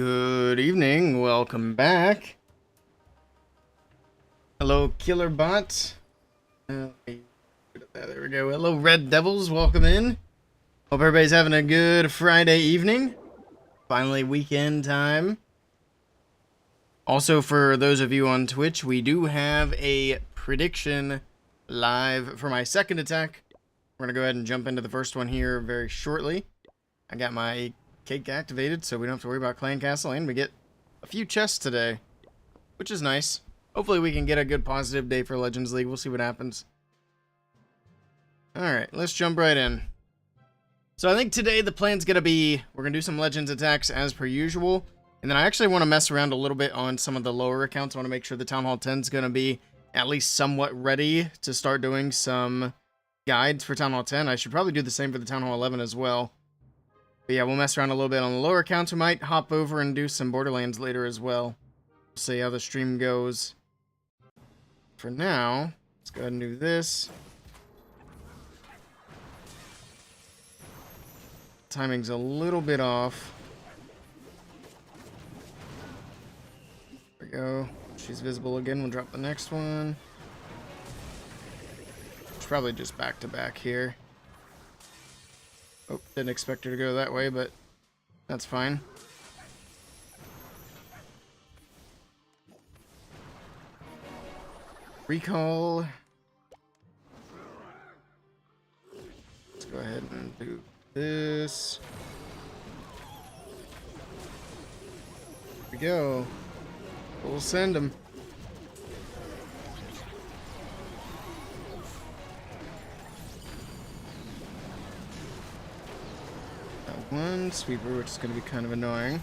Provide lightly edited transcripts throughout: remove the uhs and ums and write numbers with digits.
Good evening, welcome back. Hello, Killer Bot. There we go. Hello, Red Devils, welcome in. Hope everybody's having a good Friday evening. Finally, weekend time. Also, for those of you on Twitch, we do have a prediction live for my second attack. We're going to go ahead and jump into the first one here very shortly. I got my cake activated, so we don't have to worry about Clan Castle, and we get a few chests today, which is nice. Hopefully we can get a good positive day for Legends League. We'll see what happens. Alright, let's jump right in. So I think today the plan's going to be, we're going to do some Legends attacks as per usual, and then I actually want to mess around a little bit on some of the lower accounts. I want to make sure the Town Hall 10 is going to be at least somewhat ready to start doing some guides for Town Hall 10. I should probably do the same for the Town Hall 11 as well. But yeah, we'll mess around a little bit on the lower accounts. We might hop over and do some Borderlands later as well. We'll see how the stream goes. For now, let's go ahead and do this. Timing's a little bit off. There we go. She's visible again. We'll drop the next one. It's probably just back to back here. Oh, didn't expect her to go that way, but that's fine. Recall. Let's go ahead and do this. Here we go. We'll send them. One sweeper, which is going to be kind of annoying.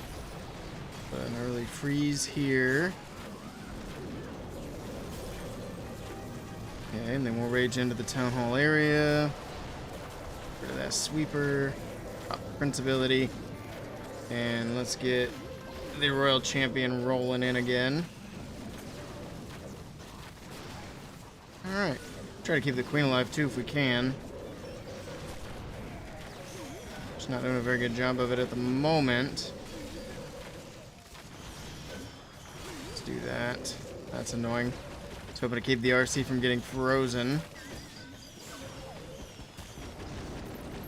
But an early freeze here. Okay, and then we'll rage into the Town Hall area. Get rid of that sweeper. Drop Prince ability. And let's get the Royal Champion rolling in again. Alright. Try to keep the Queen alive too if we can. Not doing a very good job of it at the moment. Let's do that. That's annoying. Just hoping to keep the RC from getting frozen.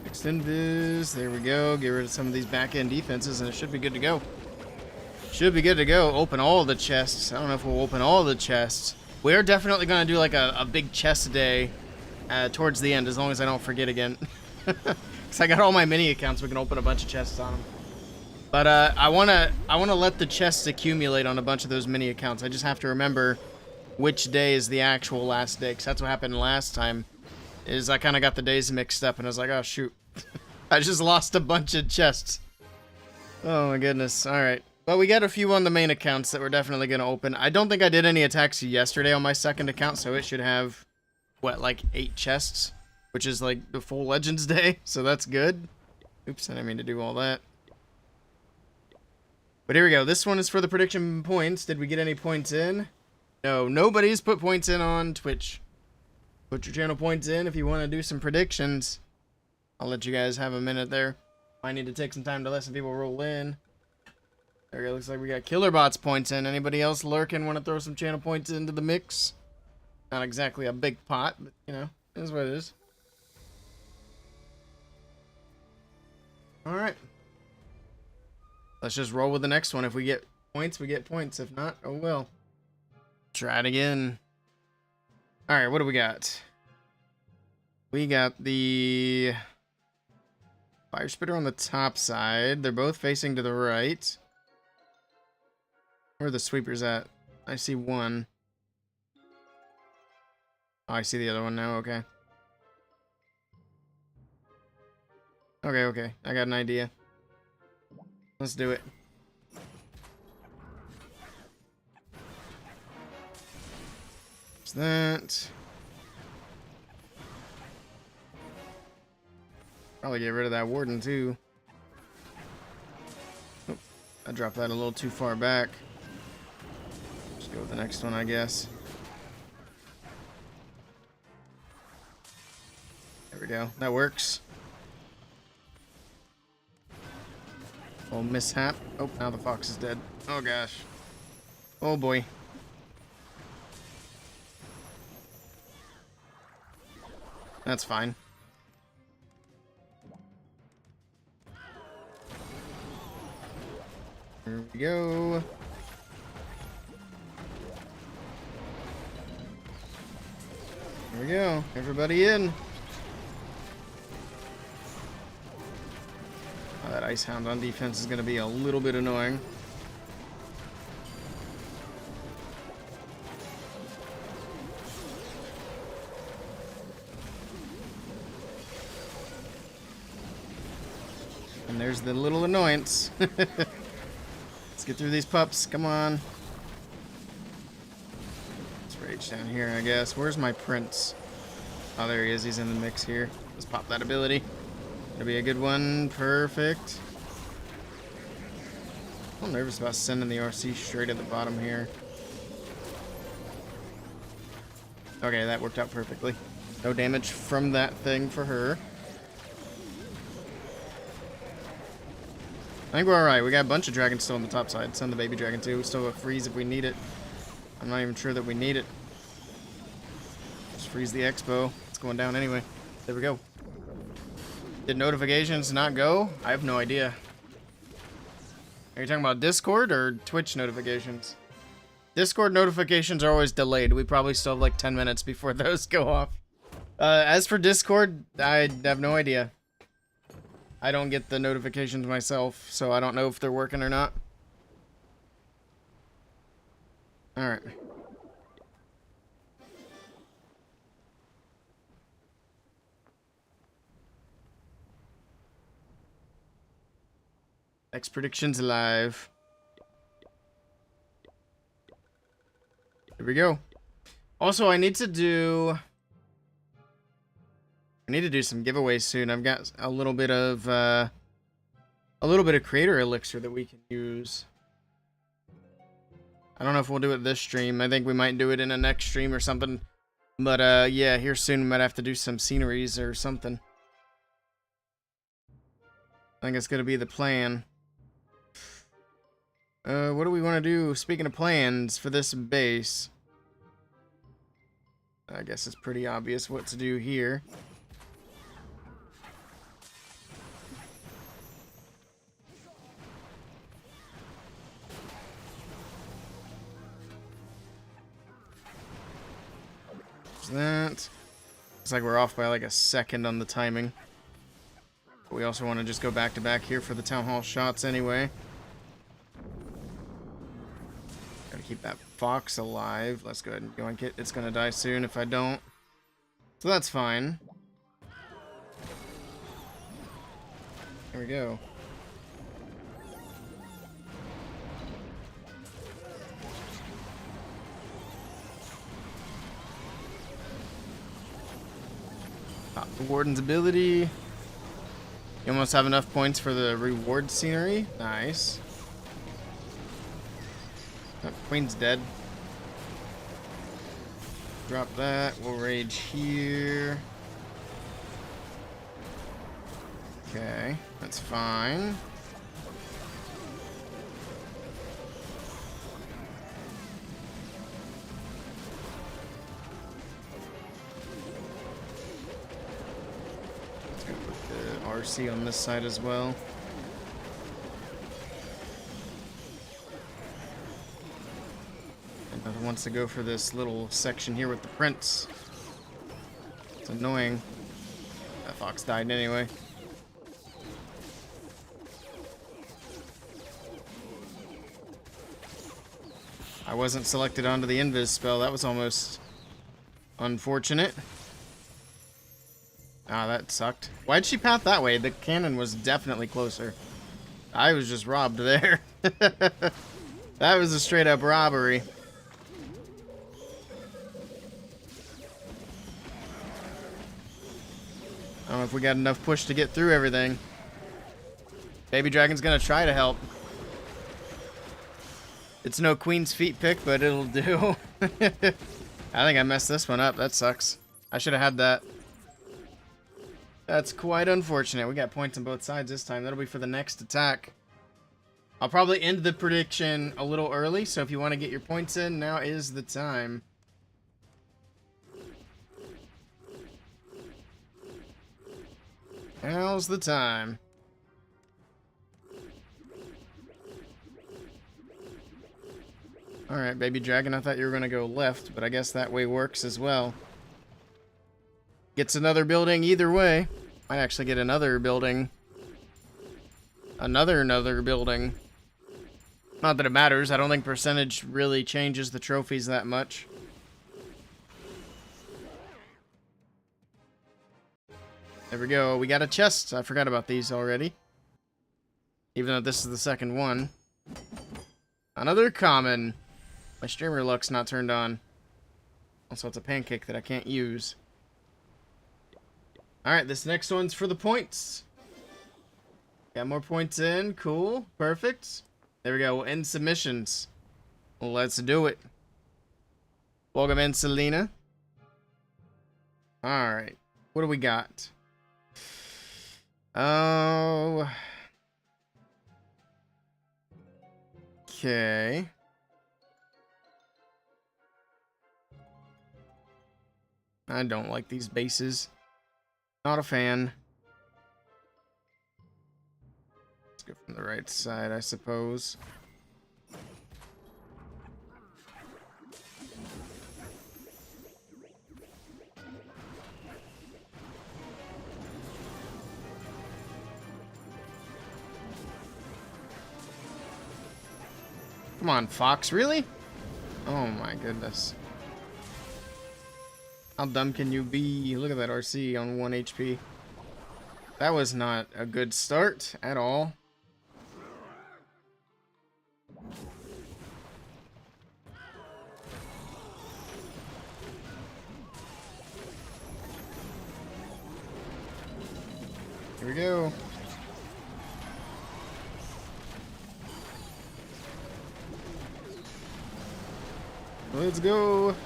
Extend Viz. There we go. Get rid of some of these back-end defenses, and it should be good to go. Should be good to go. Open all the chests. I don't know if we'll open all the chests. We're definitely going to do like a big chest day towards the end, as long as I don't forget again. Because I got all my mini accounts, we can open a bunch of chests on them. But I wanna let the chests accumulate on a bunch of those mini accounts. I just have to remember which day is the actual last day, because that's what happened last time. Is I kind of got the days mixed up, and I was like, oh shoot, I just lost a bunch of chests. Oh my goodness. All right, but we got a few on the main accounts that we're definitely gonna open. I don't think I did any attacks yesterday on my second account, so it should have what, like 8 chests. Which is like the full Legends Day, so that's good. Oops, I didn't mean to do all that. But here we go. This one is for the prediction points. Did we get any points in? No, nobody's put points in on Twitch. Put your channel points in if you want to do some predictions. I'll let you guys have a minute there. I need to take some time to let some people roll in. There we go. Looks like we got Killerbot's points in. Anybody else lurking want to throw some channel points into the mix? Not exactly a big pot, but you know, it is what it is. Alright. Let's just roll with the next one. If we get points, we get points. If not, oh well. Try it again. Alright, what do we got? We got the Fire Spitter on the top side. They're both facing to the right. Where are the sweepers at? I see one. Oh, I see the other one now. Okay. Okay. I got an idea. Let's do it. There's that. Probably get rid of that warden too. Oh, I dropped that a little too far back. Just go with the next one, I guess. There we go. That works. Oh, mishap. Oh, now the fox is dead. Oh, gosh. Oh, boy. That's fine. Here we go. Here we go. Everybody in. Oh, that Ice Hound on defense is going to be a little bit annoying. And there's the little annoyance. Let's get through these pups. Come on. Let's rage down here, I guess. Where's my prince? Oh, there he is. He's in the mix here. Let's pop that ability. Gonna be a good one. Perfect. I'm nervous about sending the RC straight at the bottom here. Okay, that worked out perfectly. No damage from that thing for her. I think we're alright. We got a bunch of dragons still on the top side. Send the baby dragon too. We still have a freeze if we need it. I'm not even sure that we need it. Just freeze the expo. It's going down anyway. There we go. Did notifications not go? I have no idea. Are you talking about Discord or Twitch notifications? Discord notifications are always delayed. We probably still have like 10 minutes before those go off. As for Discord, I have no idea. I don't get the notifications myself, so I don't know if they're working or not. Alright. Next predictions live. Here we go. Also, I need to do some giveaways soon. I've got a little bit of creator elixir that we can use. I don't know if we'll do it this stream. I think we might do it in a next stream or something. But yeah, here soon we might have to do some sceneries or something. I think it's gonna be the plan. What do we want to do? Speaking of plans for this base, I guess it's pretty obvious what to do here. That. Looks like we're off by like a second on the timing. But we also want to just go back to back here for the town hall shots anyway. Gotta keep that fox alive. Let's go ahead and yoink it. It's gonna die soon if I don't. So that's fine. There we go. Pop the warden's ability. You almost have enough points for the reward scenery. Nice. Oh, Queen's dead. Drop that. We'll rage here. Okay, that's fine. Let's go put the RC on this side as well. Another wants to go for this little section here with the prince. It's annoying. That fox died anyway. I wasn't selected onto the invis spell. That was almost unfortunate. Ah, that sucked. Why'd she path that way? The cannon was definitely closer. I was just robbed there. That was a straight up robbery. I don't know if we got enough push to get through everything. Baby Dragon's gonna try to help. It's no Queen's Feet pick, but it'll do. I think I messed this one up. That sucks. I should have had that. That's quite unfortunate. We got points on both sides this time. That'll be for the next attack. I'll probably end the prediction a little early, so if you want to get your points in, now is the time. Now's the time. Alright, baby dragon, I thought you were going to go left, but I guess that way works as well. Gets another building either way. Might actually get another building. Another building. Not that it matters. I don't think percentage really changes the trophies that much. There we go. We got a chest. I forgot about these already. Even though this is the second one. Another common. My streamer luck's not turned on. Also, it's a pancake that I can't use. Alright, this next one's for the points. Got more points in. Cool. Perfect. There we go. We'll end submissions. Let's do it. Welcome in, Selena. Alright. What do we got? Oh. Okay. I don't like these bases. Not a fan. Let's go from the right side, I suppose. Come on, Fox, really? Oh my goodness. How dumb can you be? Look at that RC on 1 HP. That was not a good start at all. Here we go. Let's go.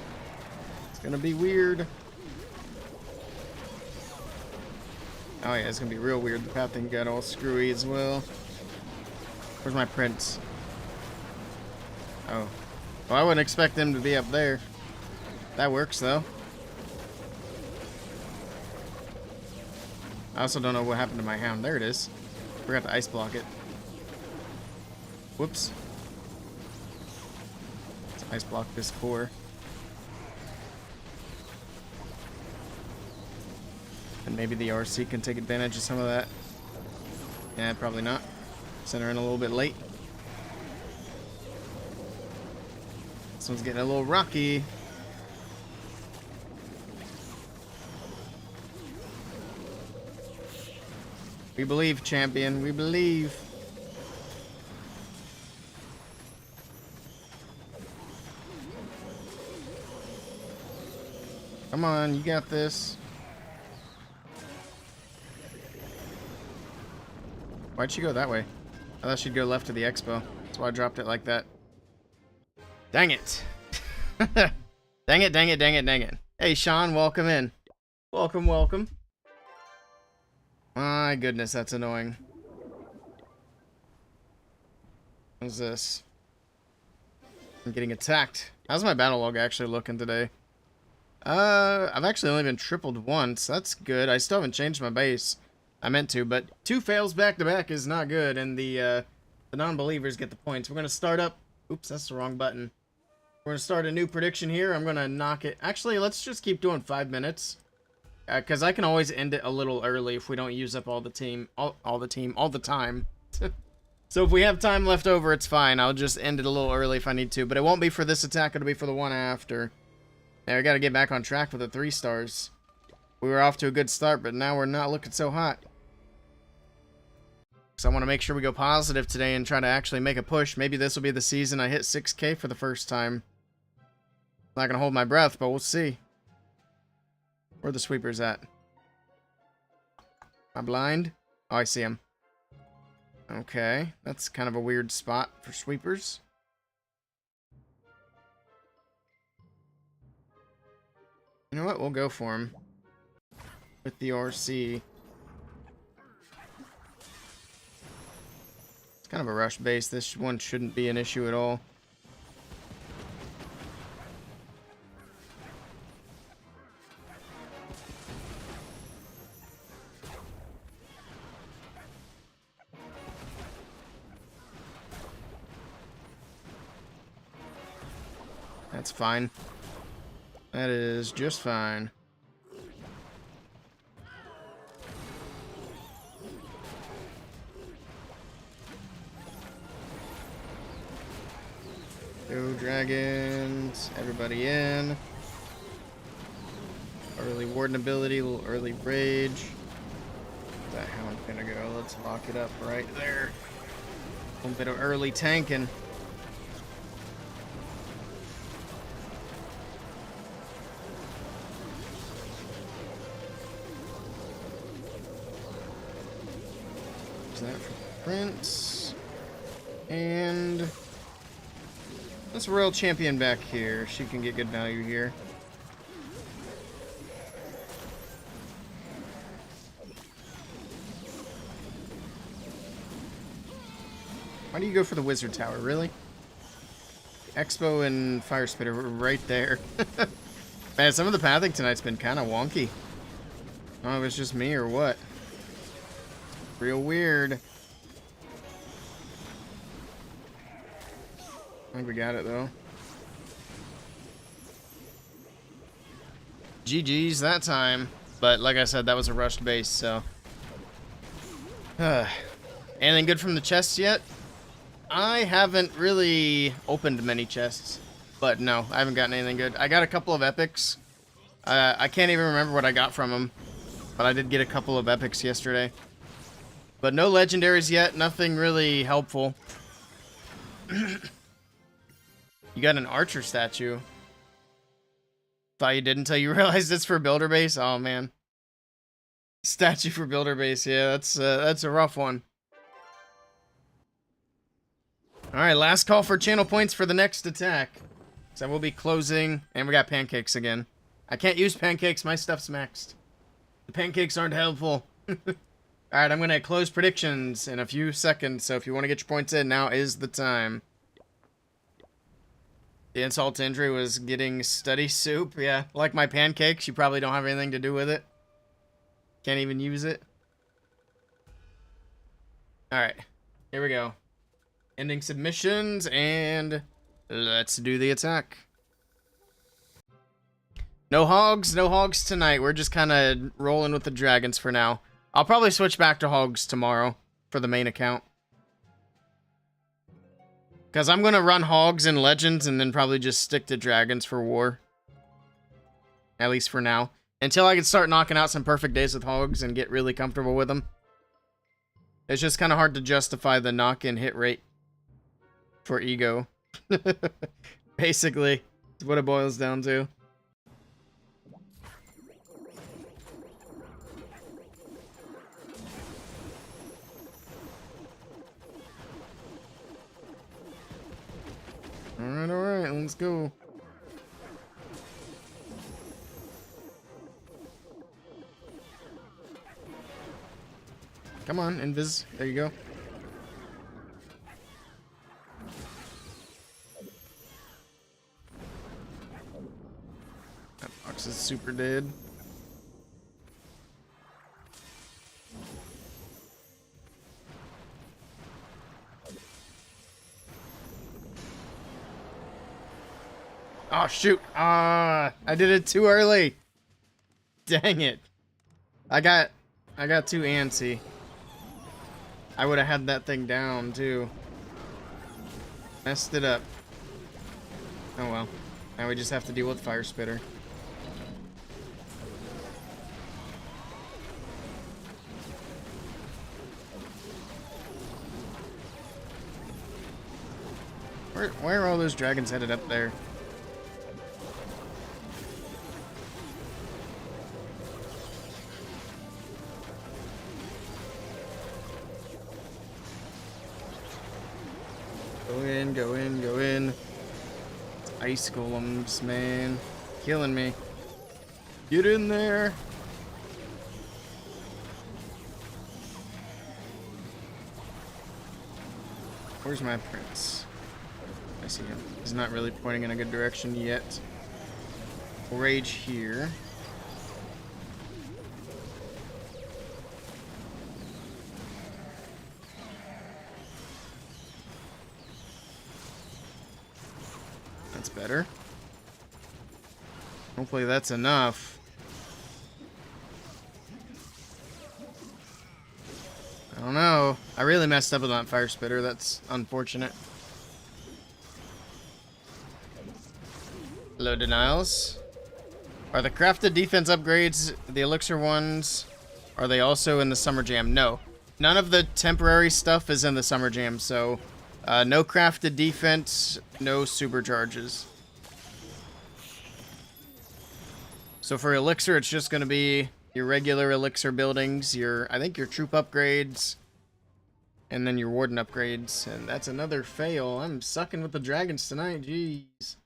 It's gonna be weird. Oh yeah, it's gonna be real weird. The path thing got all screwy as well. Where's my prince? Oh. Well, I wouldn't expect them to be up there. That works though. I also don't know what happened to my hound. There it is. Forgot to ice block it. Whoops. Let's ice block this core. And maybe the RC can take advantage of some of that. Yeah, probably not. Sent her in a little bit late. This one's getting a little rocky. We believe, champion. We believe. Come on, you got this. Why'd she go that way? I thought she'd go left to the expo. That's why I dropped it like that. Dang it. Dang it, dang it, dang it, dang it. Hey, Sean, welcome in. Welcome, welcome. My goodness, that's annoying. What's this? I'm getting attacked. How's my battle log actually looking today? I've actually only been tripled once. That's good. I still haven't changed my base. I meant to, but 2 fails back to back is not good, and the non-believers get the points. We're gonna start up. Oops, that's the wrong button. We're gonna start a new prediction here. I'm gonna knock it. Actually, let's just keep doing 5 minutes, because I can always end it a little early if we don't use up all the time. So if we have time left over, it's fine. I'll just end it a little early if I need to, but it won't be for this attack. It'll be for the one after. Yeah, we gotta get back on track with the 3 stars. We were off to a good start, but now we're not looking so hot. So I want to make sure we go positive today and try to actually make a push. Maybe this will be the season I hit 6K for the first time. Not going to hold my breath, but we'll see. Where are the sweepers at? Am I blind? Oh, I see him. Okay, that's kind of a weird spot for sweepers. You know what? We'll go for him. With the RC. kind of a rush base. This one shouldn't be an issue at all. That's fine. That is just fine. Go dragons. Everybody in. Early warden ability, a little early rage. That hound gonna go. Let's lock it up right there. A little bit of early tanking. That for Prince. And let's Royal Champion back here. She can get good value here. Why do you go for the Wizard Tower, really? Expo and Fire Spitter were right there. Man, some of the pathing tonight's been kind of wonky. I don't know if it's just me or what. Real weird. I think we got it though. GG's that time. But like I said, that was a rushed base, so. Anything good from the chests yet? I haven't really opened many chests. But no, I haven't gotten anything good. I got a couple of epics. I can't even remember what I got from them. But I did get a couple of epics yesterday. But no legendaries yet, nothing really helpful. You got an archer statue. Thought you did until you realized it's for builder base. Oh man. Statue for builder base, yeah, that's a rough one. Alright, last call for channel points for the next attack. So we'll be closing, and we got pancakes again. I can't use pancakes, my stuff's maxed. The pancakes aren't helpful. Alright, I'm going to close predictions in a few seconds, so if you want to get your points in, now is the time. The insult to injury was getting study soup. Yeah, like my pancakes, you probably don't have anything to do with it. Can't even use it. Alright, here we go. Ending submissions, and let's do the attack. No hogs tonight. We're just kind of rolling with the dragons for now. I'll probably switch back to hogs tomorrow for the main account. Because I'm going to run hogs and legends and then probably just stick to dragons for war. At least for now. Until I can start knocking out some perfect days with hogs and get really comfortable with them. It's just kind of hard to justify the knock-in hit rate for ego. Basically, it's what it boils down to. Alright, let's go. Come on, invis. There you go. That box is super dead. Oh, shoot. I did it too early. Dang it. I got too antsy. I would have had that thing down, too. Messed it up. Oh, well. Now we just have to deal with Fire Spitter. Where are all those dragons headed up there? Go in, go in, go in. Ice golems, man. Killing me. Get in there. Where's my prince? I see him. He's not really pointing in a good direction yet. We'll rage here. That's better. Hopefully that's enough. I don't know. I really messed up with that fire spitter. That's unfortunate. Hello, denials. Are the crafted defense upgrades the elixir ones? Are they also in the summer jam? No. None of the temporary stuff is in the summer jam, so no crafted defense, no supercharges. So for elixir, it's just going to be your regular elixir buildings, I think your troop upgrades, and then your warden upgrades. And that's another fail. I'm sucking with the dragons tonight. Jeez.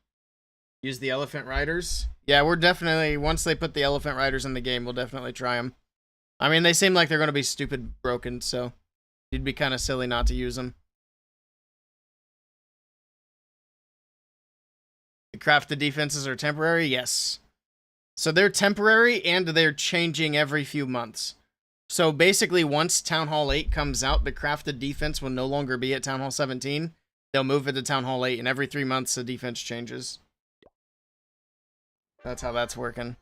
Use the elephant riders. Yeah, we're definitely, once they put the elephant riders in the game, we'll definitely try them. I mean, they seem like they're going to be stupid broken, so it'd be kind of silly not to use them. The crafted defenses are temporary? Yes. So they're temporary, and they're changing every few months. So basically, once Town Hall 8 comes out, the crafted defense will no longer be at Town Hall 17. They'll move it to Town Hall 8, and every 3 months, the defense changes. That's how that's working.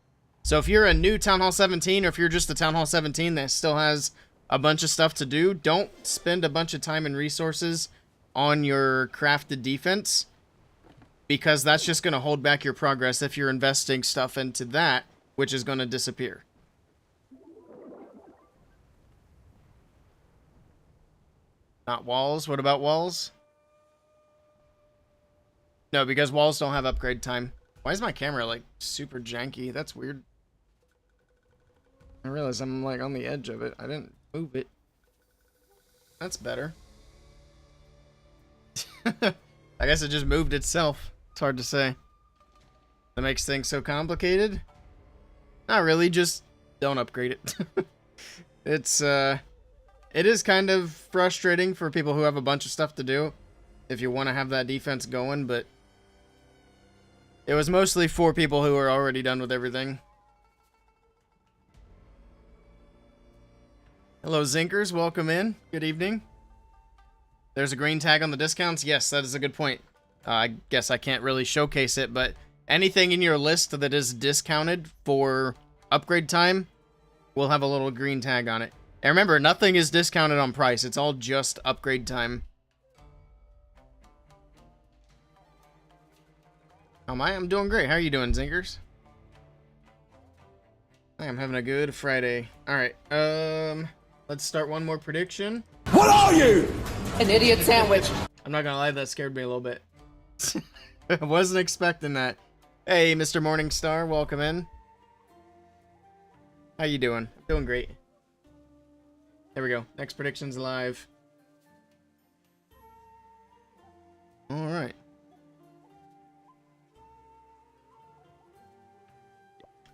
So if you're a new Town Hall 17, or if you're just a Town Hall 17 that still has a bunch of stuff to do, don't spend a bunch of time and resources on your crafted defense, because that's just going to hold back your progress if you're investing stuff into that, which is going to disappear. Not walls? What about walls? No, because walls don't have upgrade time. Why is my camera, like, super janky? That's weird. I realize I'm, like, on the edge of it. I didn't move it. That's better. I guess it just moved itself. It's hard to say. That makes things so complicated? Not really, just don't upgrade it. It is kind of frustrating for people who have a bunch of stuff to do if you want to have that defense going, but it was mostly for people who are already done with everything. Hello, Zinkers. Welcome in. Good evening. There's a green tag on the discounts. Yes, that is a good point. I guess I can't really showcase it, but anything in your list that is discounted for upgrade time will have a little green tag on it. And remember, nothing is discounted on price. It's all just upgrade time. How am I? I'm doing great. How are you doing, Zinkers? I am having a good Friday. Alright, let's start one more prediction. What are you? An idiot sandwich. I'm not gonna lie, that scared me a little bit. I wasn't expecting that. Hey, Mr. Morningstar, welcome in. How you doing? Doing great. There we go. Next prediction's live. Alright.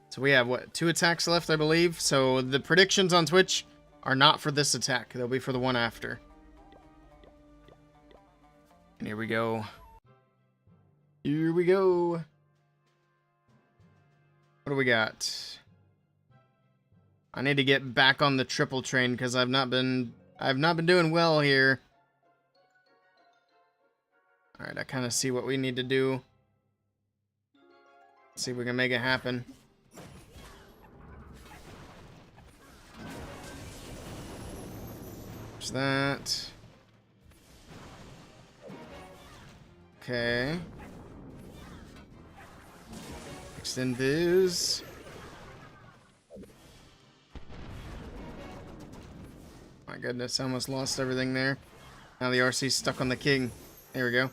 So we have, what, 2 attacks left, I believe? So the predictions on Twitch are not for this attack. They'll be for the one after. And here we go. Here we go. What do we got? I need to get back on the triple train because I've not been doing well here. All right, I kind of see what we need to do. Let's see if we can make it happen. There's that. Okay. Extend this. My goodness, I almost lost everything there. Now the RC's stuck on the king. There we go.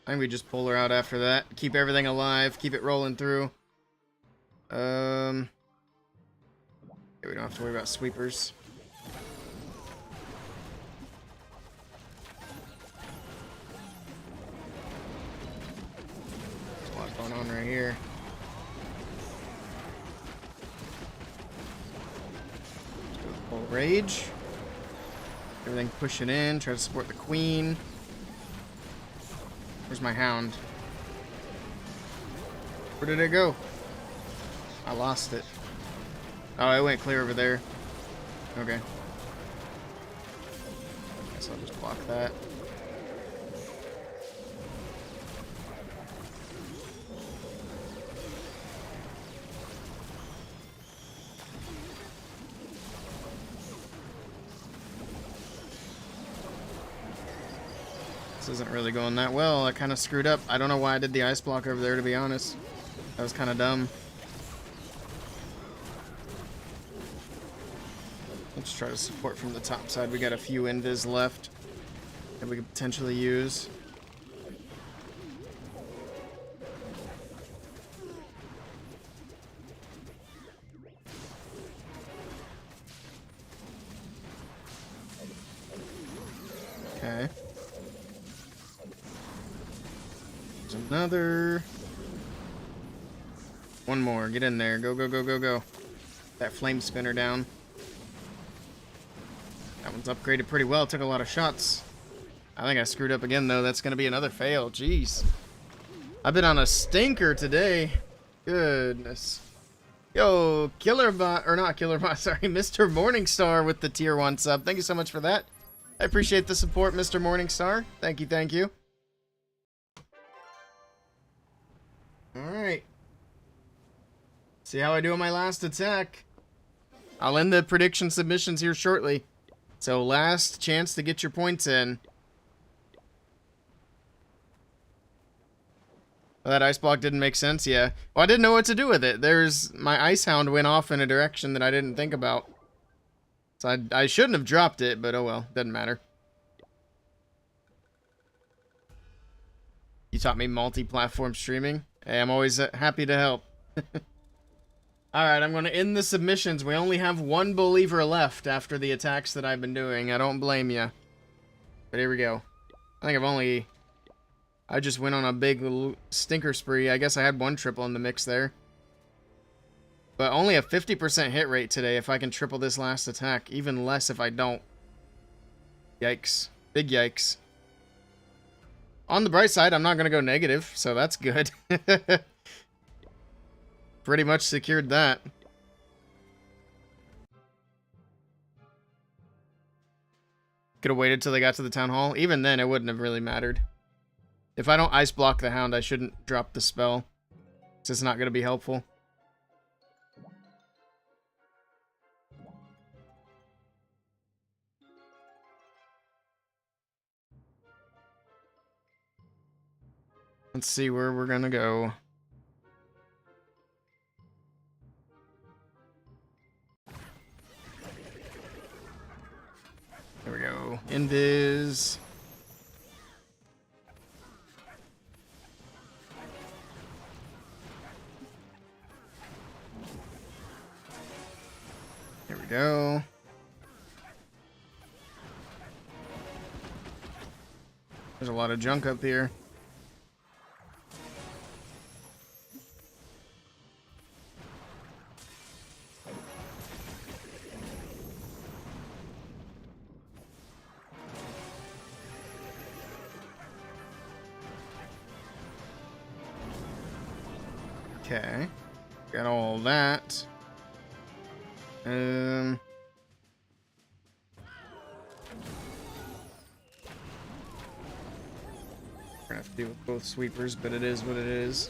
I think we just pull her out after that. Keep everything alive. Keep it rolling through. Yeah, we don't have to worry about sweepers. There's a lot going on right here. Let's go full rage. Everything pushing in. Try to support the queen. Where's my hound? Where did it go? I lost it. Oh, it went clear over there. Okay. Guess I'll just block that. This isn't really going that well. I kind of screwed up. I don't know why I did the ice block over there, to be honest. That was kind of dumb. Let's try to support from the top side. We got a few invis left that we could potentially use. Okay. There's another. One more. Get in there. Go, go, go, go, go. That flame spinner down. That one's upgraded pretty well. Took a lot of shots. I think I screwed up again, though. That's going to be another fail. Jeez. I've been on a stinker today. Goodness. Yo, Killerbot, or not Killerbot, sorry, Mr. Morningstar with the tier 1 sub. Thank you so much for that. I appreciate the support, Mr. Morningstar. Thank you, thank you. Alright. See how I do on my last attack. I'll end the prediction submissions here shortly. So, last chance to get your points in. Well, that ice block didn't make sense, yeah. Well, I didn't know what to do with it. My ice hound went off in a direction that I didn't think about. So I shouldn't have dropped it, but oh well, doesn't matter. You taught me multi-platform streaming. Hey, I'm always happy to help. Alright, I'm going to end the submissions. We only have one believer left after the attacks that I've been doing. I don't blame you. But here we go. I just went on a big stinker spree. I guess I had one triple in the mix there. But only a 50% hit rate today if I can triple this last attack. Even less if I don't. Yikes. Big yikes. On the bright side, I'm not going to go negative, so that's good. Pretty much secured that. Could have waited till they got to the town hall. Even then, it wouldn't have really mattered. If I don't ice block the hound, I shouldn't drop the spell. It's just not going to be helpful. Let's see where we're going to go. There we go. Invis. There we go. There's a lot of junk up here. Okay, got all that. We're gonna have to deal with both sweepers, but it is what it is.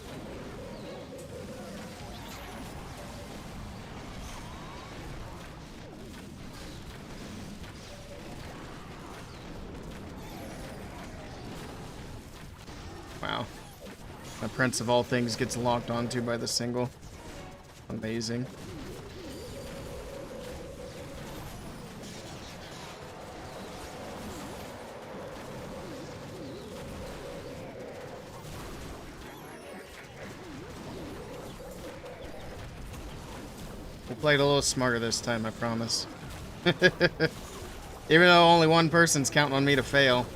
Wow. The Prince of all things gets locked onto by the single. Amazing. We played a little smarter this time, I promise. Even though only one person's counting on me to fail.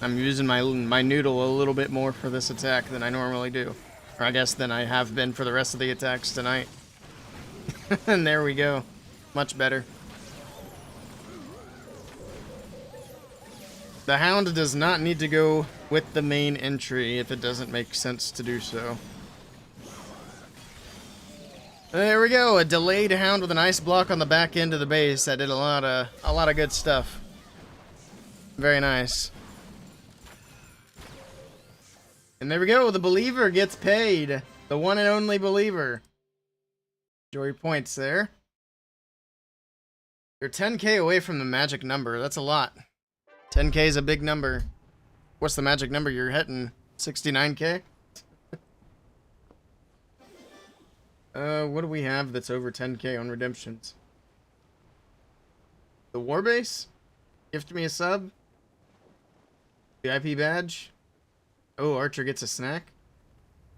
I'm using my noodle a little bit more for this attack than I normally do. Or I guess than I have been for the rest of the attacks tonight. And there we go. Much better. The Hound does not need to go with the main entry if it doesn't make sense to do so. There we go, a delayed Hound with an ice block on the back end of the base. That did a lot of good stuff. Very nice. And there we go, the Believer gets paid. The one and only Believer. Enjoy your points there. You're 10k away from the magic number. That's a lot. 10k is a big number. What's the magic number you're hitting? 69k? What do we have that's over 10k on redemptions? The Warbase? Gift me a sub? VIP badge? Oh, Archer gets a snack?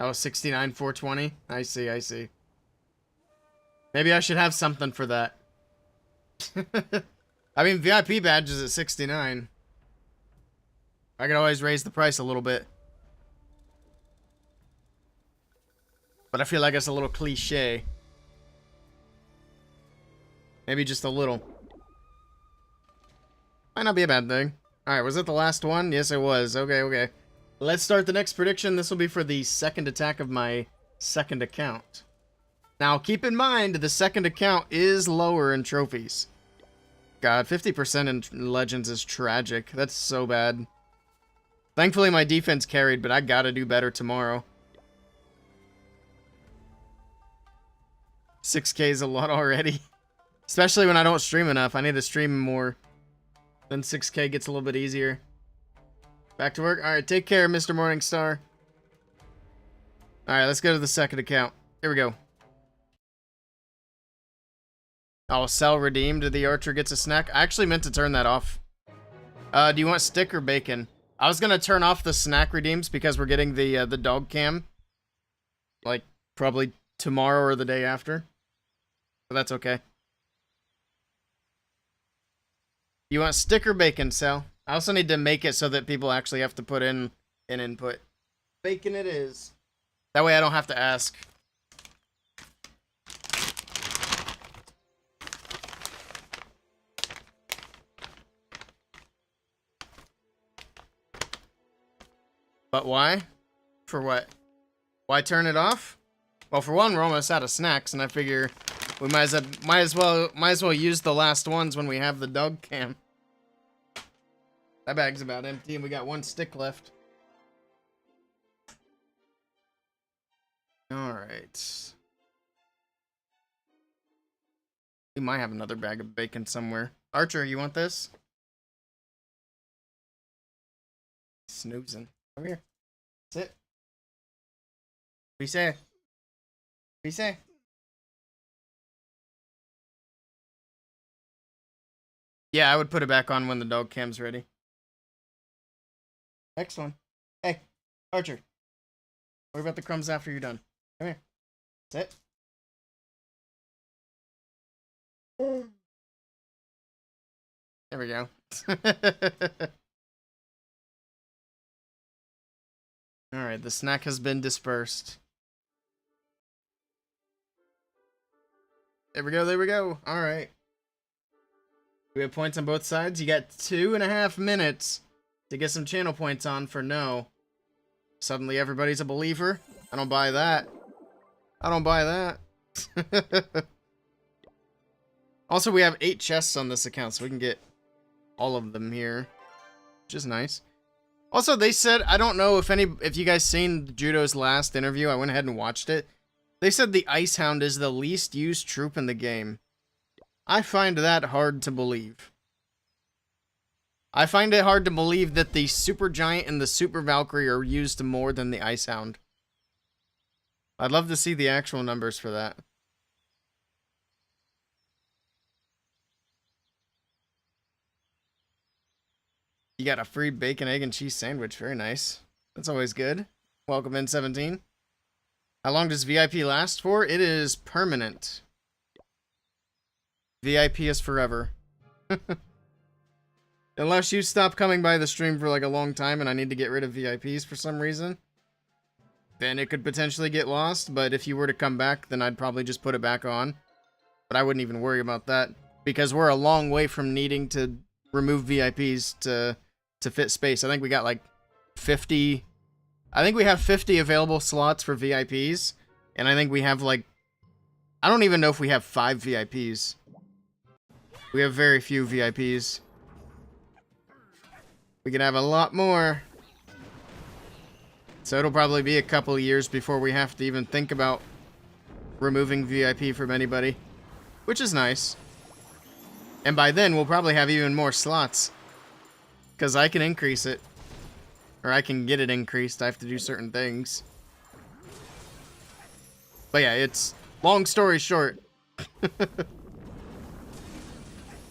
Oh, 69, 420. I see, I see. Maybe I should have something for that. I mean, VIP badge is at 69. I could always raise the price a little bit. But I feel like it's a little cliche. Maybe just a little. Might not be a bad thing. Alright, was it the last one? Yes, it was. Okay, okay. Let's start the next prediction. This will be for the second attack of my second account. Now, keep in mind, the second account is lower in trophies. God, 50% in Legends is tragic. That's so bad. Thankfully, my defense carried, but I gotta do better tomorrow. 6k is a lot already. Especially when I don't stream enough. I need to stream more. Then 6k gets a little bit easier. Back to work? Alright, take care, Mr. Morningstar. Alright, let's go to the second account. Here we go. Oh, sell redeemed. The Archer gets a snack. I actually meant to turn that off. Do you want stick or bacon? I was gonna turn off the snack redeems because we're getting the dog cam. Like, probably tomorrow or the day after. But that's okay. You want stick or bacon, Sal? I also need to make it so that people actually have to put in an input. Bacon it is. That way I don't have to ask. But why? For what? Why turn it off? Well, for one, we're almost out of snacks, and I figure we might as well use the last ones when we have the dog cam. That bag's about empty, and we got one stick left. Alright. We might have another bag of bacon somewhere. Archer, you want this? Snoozing. Come here. Sit. We say. We say. Yeah, I would put it back on when the dog cam's ready. Excellent. Hey, Archer. Worry about the crumbs after you're done. Come here. Sit. There we go. Alright, the snack has been dispersed. There we go, there we go. Alright. We have points on both sides. You got 2.5 minutes to get some channel points on for no. Suddenly everybody's a believer. I don't buy that. I don't buy that. Also, we have 8 chests on this account, so we can get all of them here, which is nice. Also, they said, I don't know if you guys seen Judo's last interview. I went ahead and watched it. They said the Ice Hound is the least used troop in the game. I find that hard to believe. I find it hard to believe that the Super Giant and the Super Valkyrie are used more than the Ice Hound. I'd love to see the actual numbers for that. You got a free bacon, egg, and cheese sandwich. Very nice. That's always good. Welcome in, 17. How long does VIP last for? It is permanent. VIP is forever. Unless you stop coming by the stream for like a long time and I need to get rid of VIPs for some reason, then it could potentially get lost. But if you were to come back, then I'd probably just put it back on. But I wouldn't even worry about that because we're a long way from needing to remove VIPs to to fit space. I think we got like 50. I think we have 50 available slots for VIPs. And I think we have like, I don't even know if we have 5 VIPs. We have very few VIPs. We can have a lot more. So it'll probably be a couple years before we have to even think about removing VIP from anybody. Which is nice. And by then, we'll probably have even more slots. Because I can increase it. Or I can get it increased. I have to do certain things. But yeah, it's... Long story short.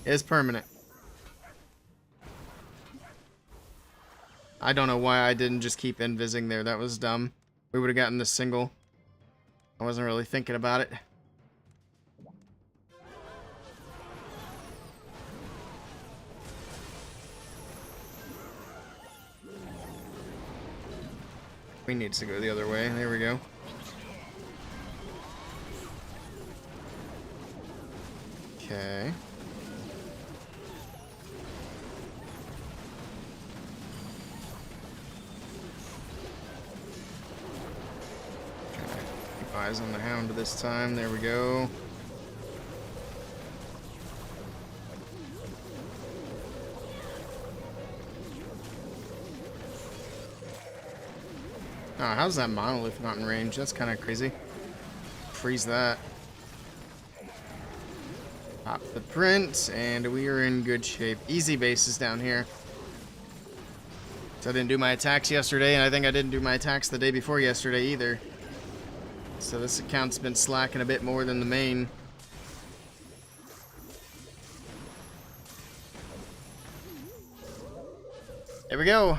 It's permanent. I don't know why I didn't just keep invising there. That was dumb. We would have gotten the single. I wasn't really thinking about it. We need to go the other way. There we go. Okay. Keep eyes on the hound this time. There we go. Oh, how's that monolith not in range? That's kind of crazy. Freeze that. Pop the print, and we are in good shape. Easy bases down here. So I didn't do my attacks yesterday, and I think I didn't do my attacks the day before yesterday either. So this account's been slacking a bit more than the main. There we go.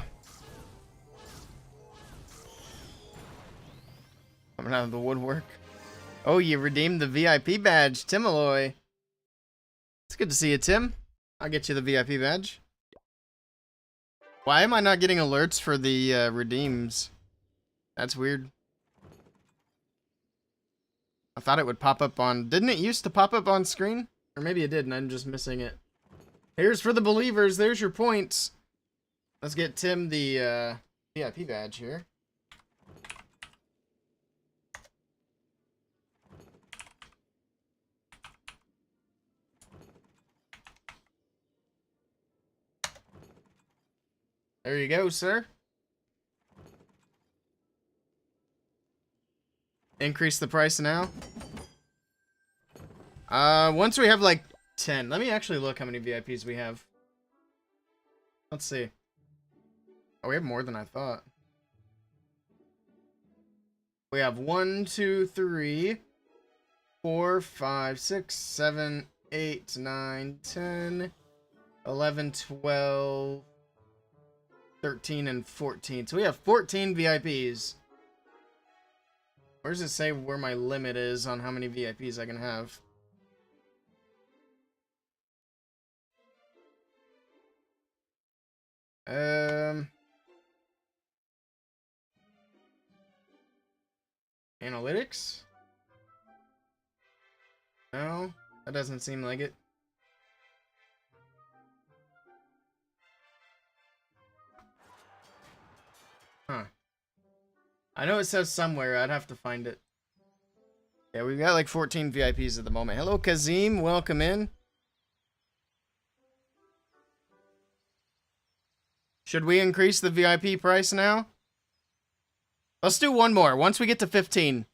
Coming out of the woodwork. Oh, you redeemed the VIP badge, Timaloy. It's good to see you, Tim. I'll get you the VIP badge. Why am I not getting alerts for the redeems? That's weird. I thought it would pop up on... Didn't it used to pop up on screen? Or maybe it did and I'm just missing it. Here's for the believers. There's your points. Let's get Tim the VIP badge here. There you go, sir. Increase the price now. Once we have like 10. Let me actually look how many VIPs we have. Let's see. Oh, we have more than I thought. We have 1, 2, 3, 4, 5, 6, 7, 8, 9, 10, 11, 12, 13, and 14. So we have 14 VIPs. Where does it say where my limit is on how many VIPs I can have? Analytics? No, that doesn't seem like it. Huh. I know it says somewhere. I'd have to find it. Yeah, we've got like 14 VIPs at the moment. Hello, Kazim. Welcome in. Should we increase the VIP price now? Let's do one more. Once we get to 15.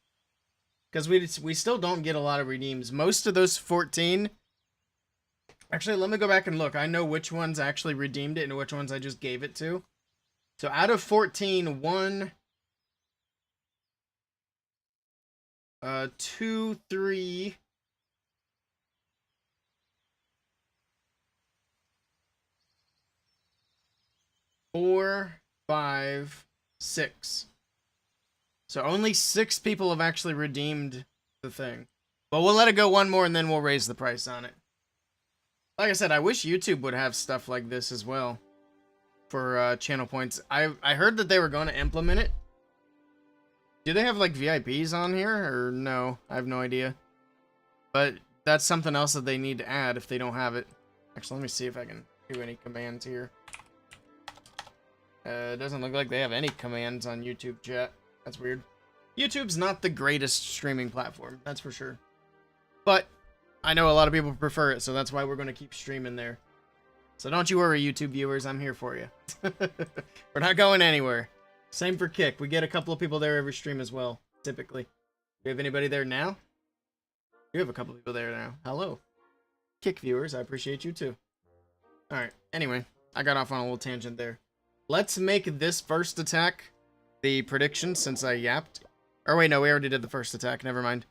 Because we still don't get a lot of redeems. Most of those 14... Actually, let me go back and look. I know which ones actually redeemed it and which ones I just gave it to. So out of 14, 1... 2, 3... 4, 5, 6. So only 6 people have actually redeemed the thing. But we'll let it go one more and then we'll raise the price on it. Like I said, I wish YouTube would have stuff like this as well. For channel points. I heard that they were going to implement it. Do they have like VIPs on here or no? I have no idea. But that's something else that they need to add if they don't have it. Actually, let me see if I can do any commands here. It doesn't look like they have any commands on YouTube chat. That's weird. YouTube's not the greatest streaming platform, that's for sure. But I know a lot of people prefer it, so that's why we're going to keep streaming there. So don't you worry, YouTube viewers, I'm here for you. We're not going anywhere. Same for Kick. We get a couple of people there every stream as well, typically. Do we have anybody there now? We have a couple of people there now. Hello. Kick viewers, I appreciate you too. Alright, anyway, I got off on a little tangent there. Let's make this first attack the prediction since I yapped. Or wait, no, we already did the first attack, never mind.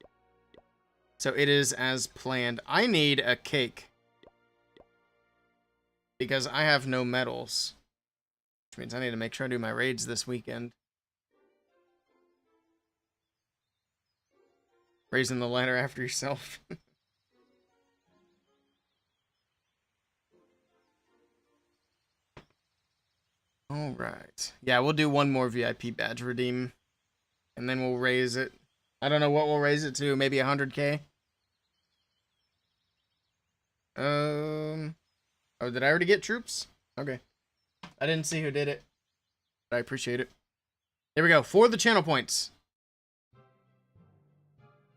So it is as planned. I need a cake. Because I have no medals. Which means I need to make sure I do my raids this weekend. Raising the ladder after yourself. Alright. Yeah, we'll do one more VIP badge redeem. And then we'll raise it. I don't know what we'll raise it to. Maybe 100k? Oh, did I already get troops? Okay. I didn't see who did it. But I appreciate it. Here we go. For the channel points.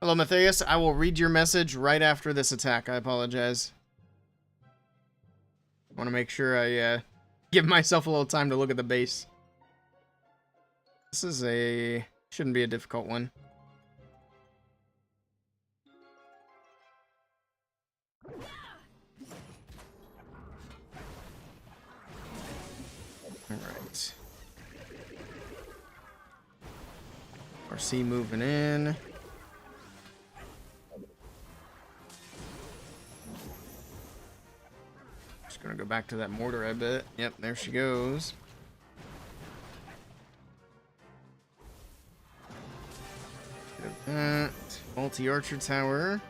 Hello, Matthias. I will read your message right after this attack. I apologize. I want to make sure I give myself a little time to look at the base. This is a... shouldn't be a difficult one. Alright. RC moving in. Just gonna go back to that mortar, I bet. Yep, there she goes. That multi-archer tower.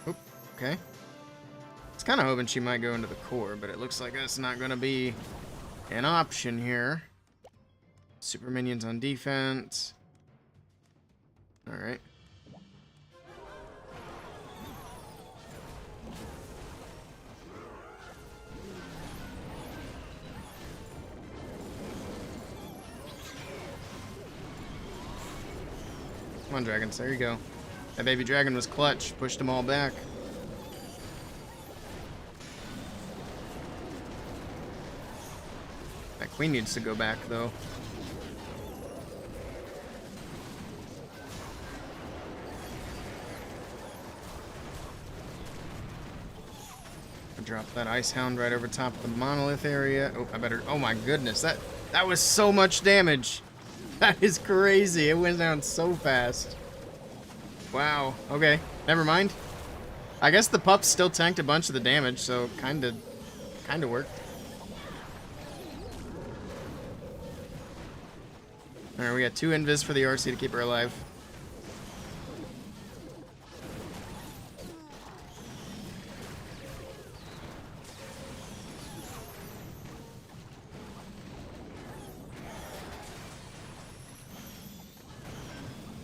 Oop, okay. I was kind of hoping she might go into the core, but it looks like that's not going to be an option here. Super minions on defense. Alright. Come on, dragons. There you go. That baby dragon was clutch. Pushed them all back. That queen needs to go back, though. Drop that ice hound right over top of the monolith area. Oh, I better... oh my goodness. That was so much damage. That is crazy. It went down so fast. Wow. Okay. Never mind. I guess the pups still tanked a bunch of the damage, so kind of worked. Alright, we got 2 invis for the RC to keep her alive.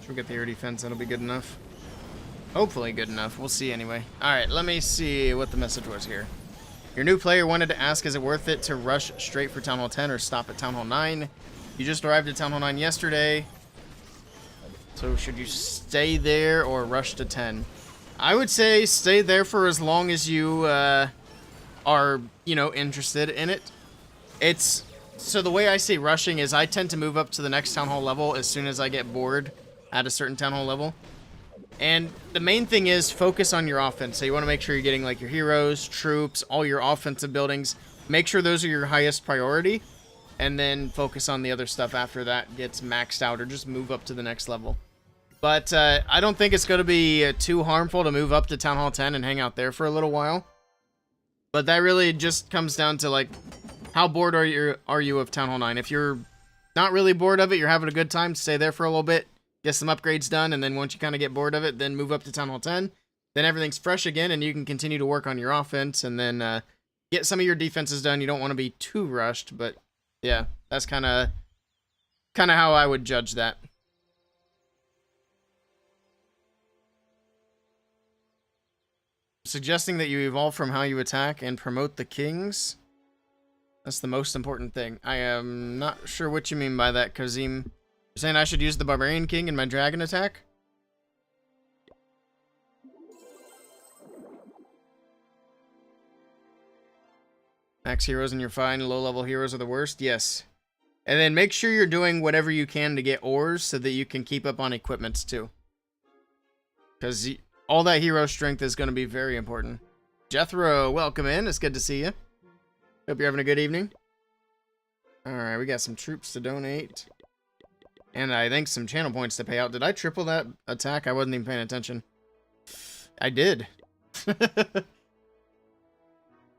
We'll get the air defense, that'll be good enough. Hopefully good enough, we'll see anyway. Alright, let me see what the message was here. Your new player wanted to ask, is it worth it to rush straight for Town Hall 10 or stop at Town Hall 9? You just arrived at Town Hall 9 yesterday. So should you stay there or rush to 10? I would say stay there for as long as you are, you know, interested in it. So the way I see rushing is I tend to move up to the next Town Hall level as soon as I get bored at a certain Town Hall level. And the main thing is focus on your offense. So you want to make sure you're getting like your heroes, troops, all your offensive buildings. Make sure those are your highest priority. And then focus on the other stuff after that gets maxed out, or just move up to the next level. But I don't think it's going to be too harmful to move up to Town Hall 10 and hang out there for a little while. But that really just comes down to like, how bored are you of Town Hall 9? If you're not really bored of it, you're having a good time, stay there for a little bit. Get some upgrades done, and then once you kind of get bored of it, then move up to Town Hall 10. Then everything's fresh again, and you can continue to work on your offense, and then get some of your defenses done. You don't want to be too rushed, but yeah, that's kind of how I would judge that. Suggesting that you evolve from how you attack and promote the kings. That's the most important thing. I am not sure what you mean by that, Kazim. You're saying I should use the Barbarian King in my dragon attack? Max heroes and you're fine. Low-level heroes are the worst? Yes. And then make sure you're doing whatever you can to get ores so that you can keep up on equipments too. Because all that hero strength is going to be very important. Jethro, welcome in. It's good to see you. Hope you're having a good evening. Alright, we got some troops to donate. And I think some channel points to pay out. Did I triple that attack? I wasn't even paying attention. I did.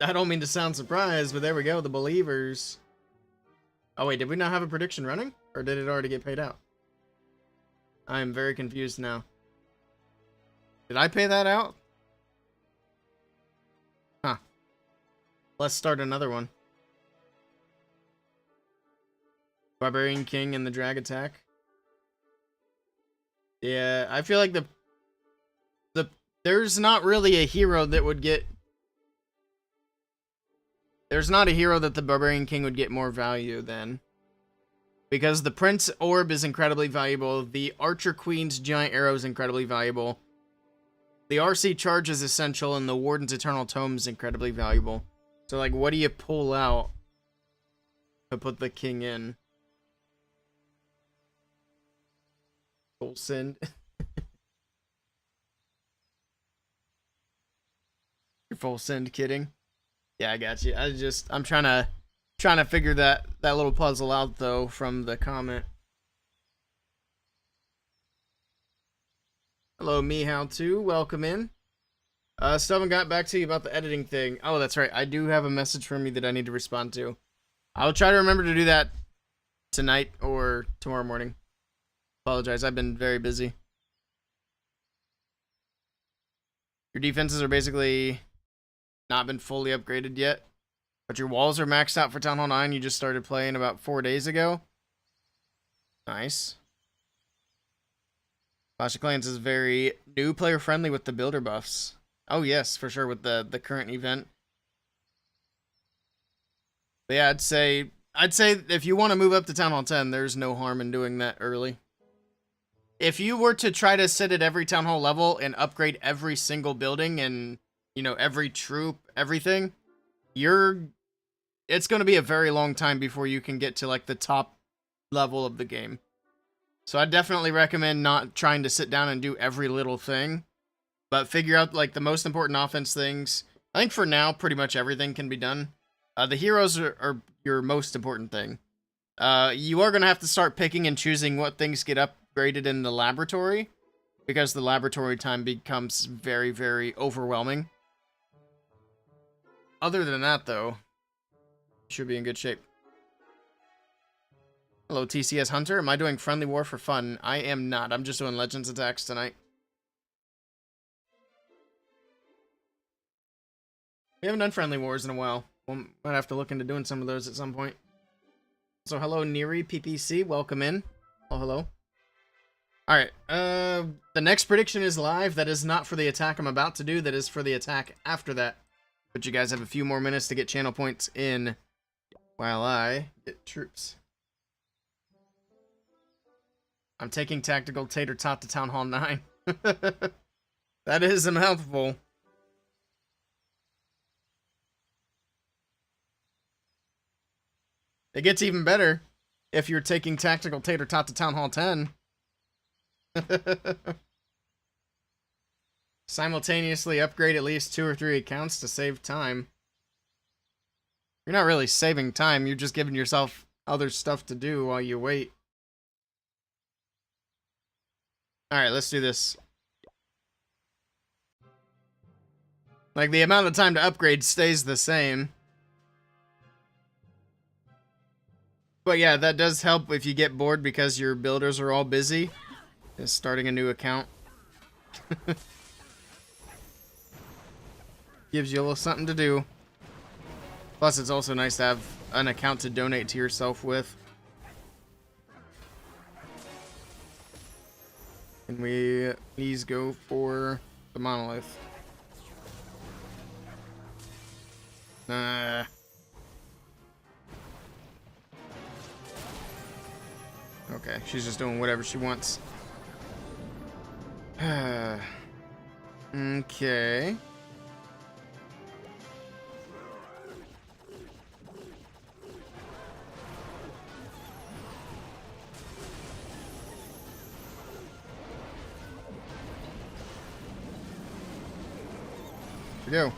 I don't mean to sound surprised, but there we go. The believers. Oh, wait. Did we not have a prediction running? Or did it already get paid out? I am very confused now. Did I pay that out? Huh. Let's start another one. Barbarian King and the drag attack. Yeah, I feel like there's not really a hero that would get... There's not a hero that the Barbarian King would get more value than. Because the Prince Orb is incredibly valuable. The Archer Queen's Giant Arrow is incredibly valuable. The RC Charge is essential, and the Warden's Eternal Tome is incredibly valuable. So, like, what do you pull out to put the King in? Full send. You're full send kidding? Yeah, I got you. I'm trying to figure that little puzzle out though from the comment. Hello, Meow too. Welcome in. Still haven't got back to you about the editing thing. Oh, that's right. I do have a message from you that I need to respond to. I'll try to remember to do that tonight or tomorrow morning. Apologize. I've been very busy. Your defenses are basically not been fully upgraded yet, but your walls are maxed out for Town Hall 9. You just started playing about 4 days ago. Nice. Clash of Clans is very new player friendly with the builder buffs. Oh yes, for sure with the current event. But yeah, I'd say if you want to move up to Town Hall 10, there's no harm in doing that early. If you were to try to sit at every Town Hall level and upgrade every single building and, you know, every troop, everything, it's going to be a very long time before you can get to, like, the top level of the game. So I definitely recommend not trying to sit down and do every little thing, but figure out, like, the most important offense things. I think for now, pretty much everything can be done. The heroes are your most important thing. You are going to have to start picking and choosing what things get upgraded in the laboratory, because the laboratory time becomes very, very overwhelming. Other than that, though, should be in good shape. Hello, TCS Hunter. Am I doing friendly war for fun? I am not. I'm just doing Legends attacks tonight. We haven't done friendly wars in a while. We'll might have to look into doing some of those at some point. So, hello, Neri PPC. Welcome in. Oh, hello. Alright, the next prediction is live. That is not for the attack I'm about to do. That is for the attack after that. But you guys have a few more minutes to get channel points in while I get troops. I'm taking Tactical Tater Tot to Town Hall 9. That is a mouthful. It gets even better if you're taking Tactical Tater Tot to Town Hall 10. Simultaneously upgrade at least 2 or 3 accounts to save time. You're not really saving time, you're just giving yourself other stuff to do while you wait. Alright, let's do this. Like, the amount of time to upgrade stays the same. But yeah, that does help if you get bored because your builders are all busy. Just starting a new account. Gives you a little something to do. Plus, it's also nice to have an account to donate to yourself with. Can we please go for the monolith? Okay, she's just doing whatever she wants. Okay. Here we go.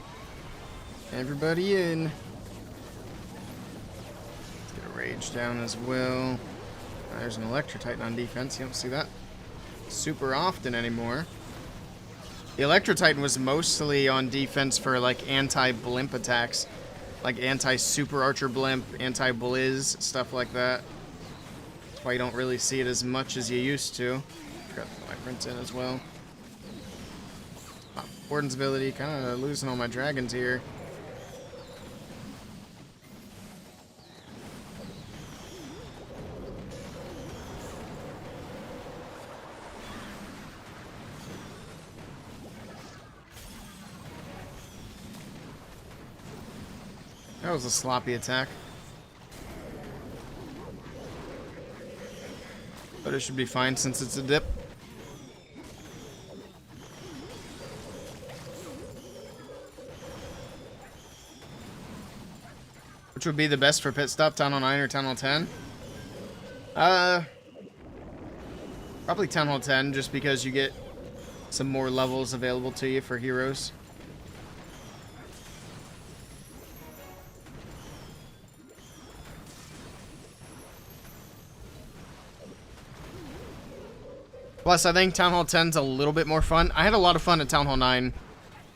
Everybody in. Let's get a rage down as well. There's an Electro Titan on defense. You don't see that super often anymore. The Electro Titan was mostly on defense for like anti-blimp attacks. Like anti-super archer blimp, anti-blizz, stuff like that. That's why you don't really see it as much as you used to. Got my prints in as well. Warden's ability, kind of losing all my dragons here. That was a sloppy attack. But it should be fine since it's a dip. Which would be the best for pit stop, Town Hall 9 or Town Hall 10? Probably Town Hall 10, just because you get some more levels available to you for heroes. Plus, I think Town Hall 10's a little bit more fun. I had a lot of fun at Town Hall 9,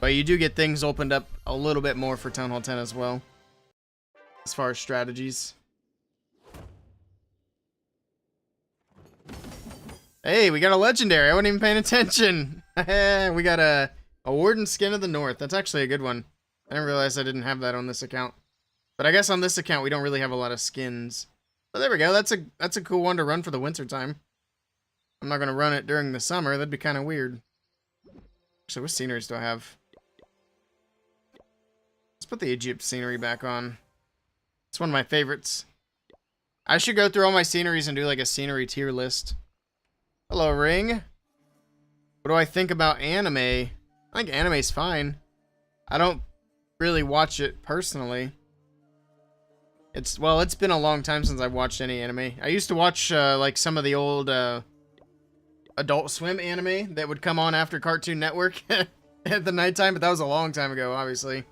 but you do get things opened up a little bit more for Town Hall 10 as well, as far as strategies. Hey, we got a legendary. I wasn't even paying attention. We got a Warden Skin of the North. That's actually a good one. I didn't realize I didn't have that on this account. But I guess on this account, we don't really have a lot of skins. But there we go. That's a cool one to run for the winter time. I'm not going to run it during the summer. That'd be kind of weird. So what sceneries do I have? Let's put the Egypt scenery back on. It's one of my favorites. I should go through all my sceneries and do like a scenery tier list. Hello, Ring. What do I think about anime? I think anime's fine. I don't really watch it personally. It's been a long time since I've watched any anime. I used to watch like some of the old Adult Swim anime that would come on after Cartoon Network at the nighttime, but that was a long time ago, obviously.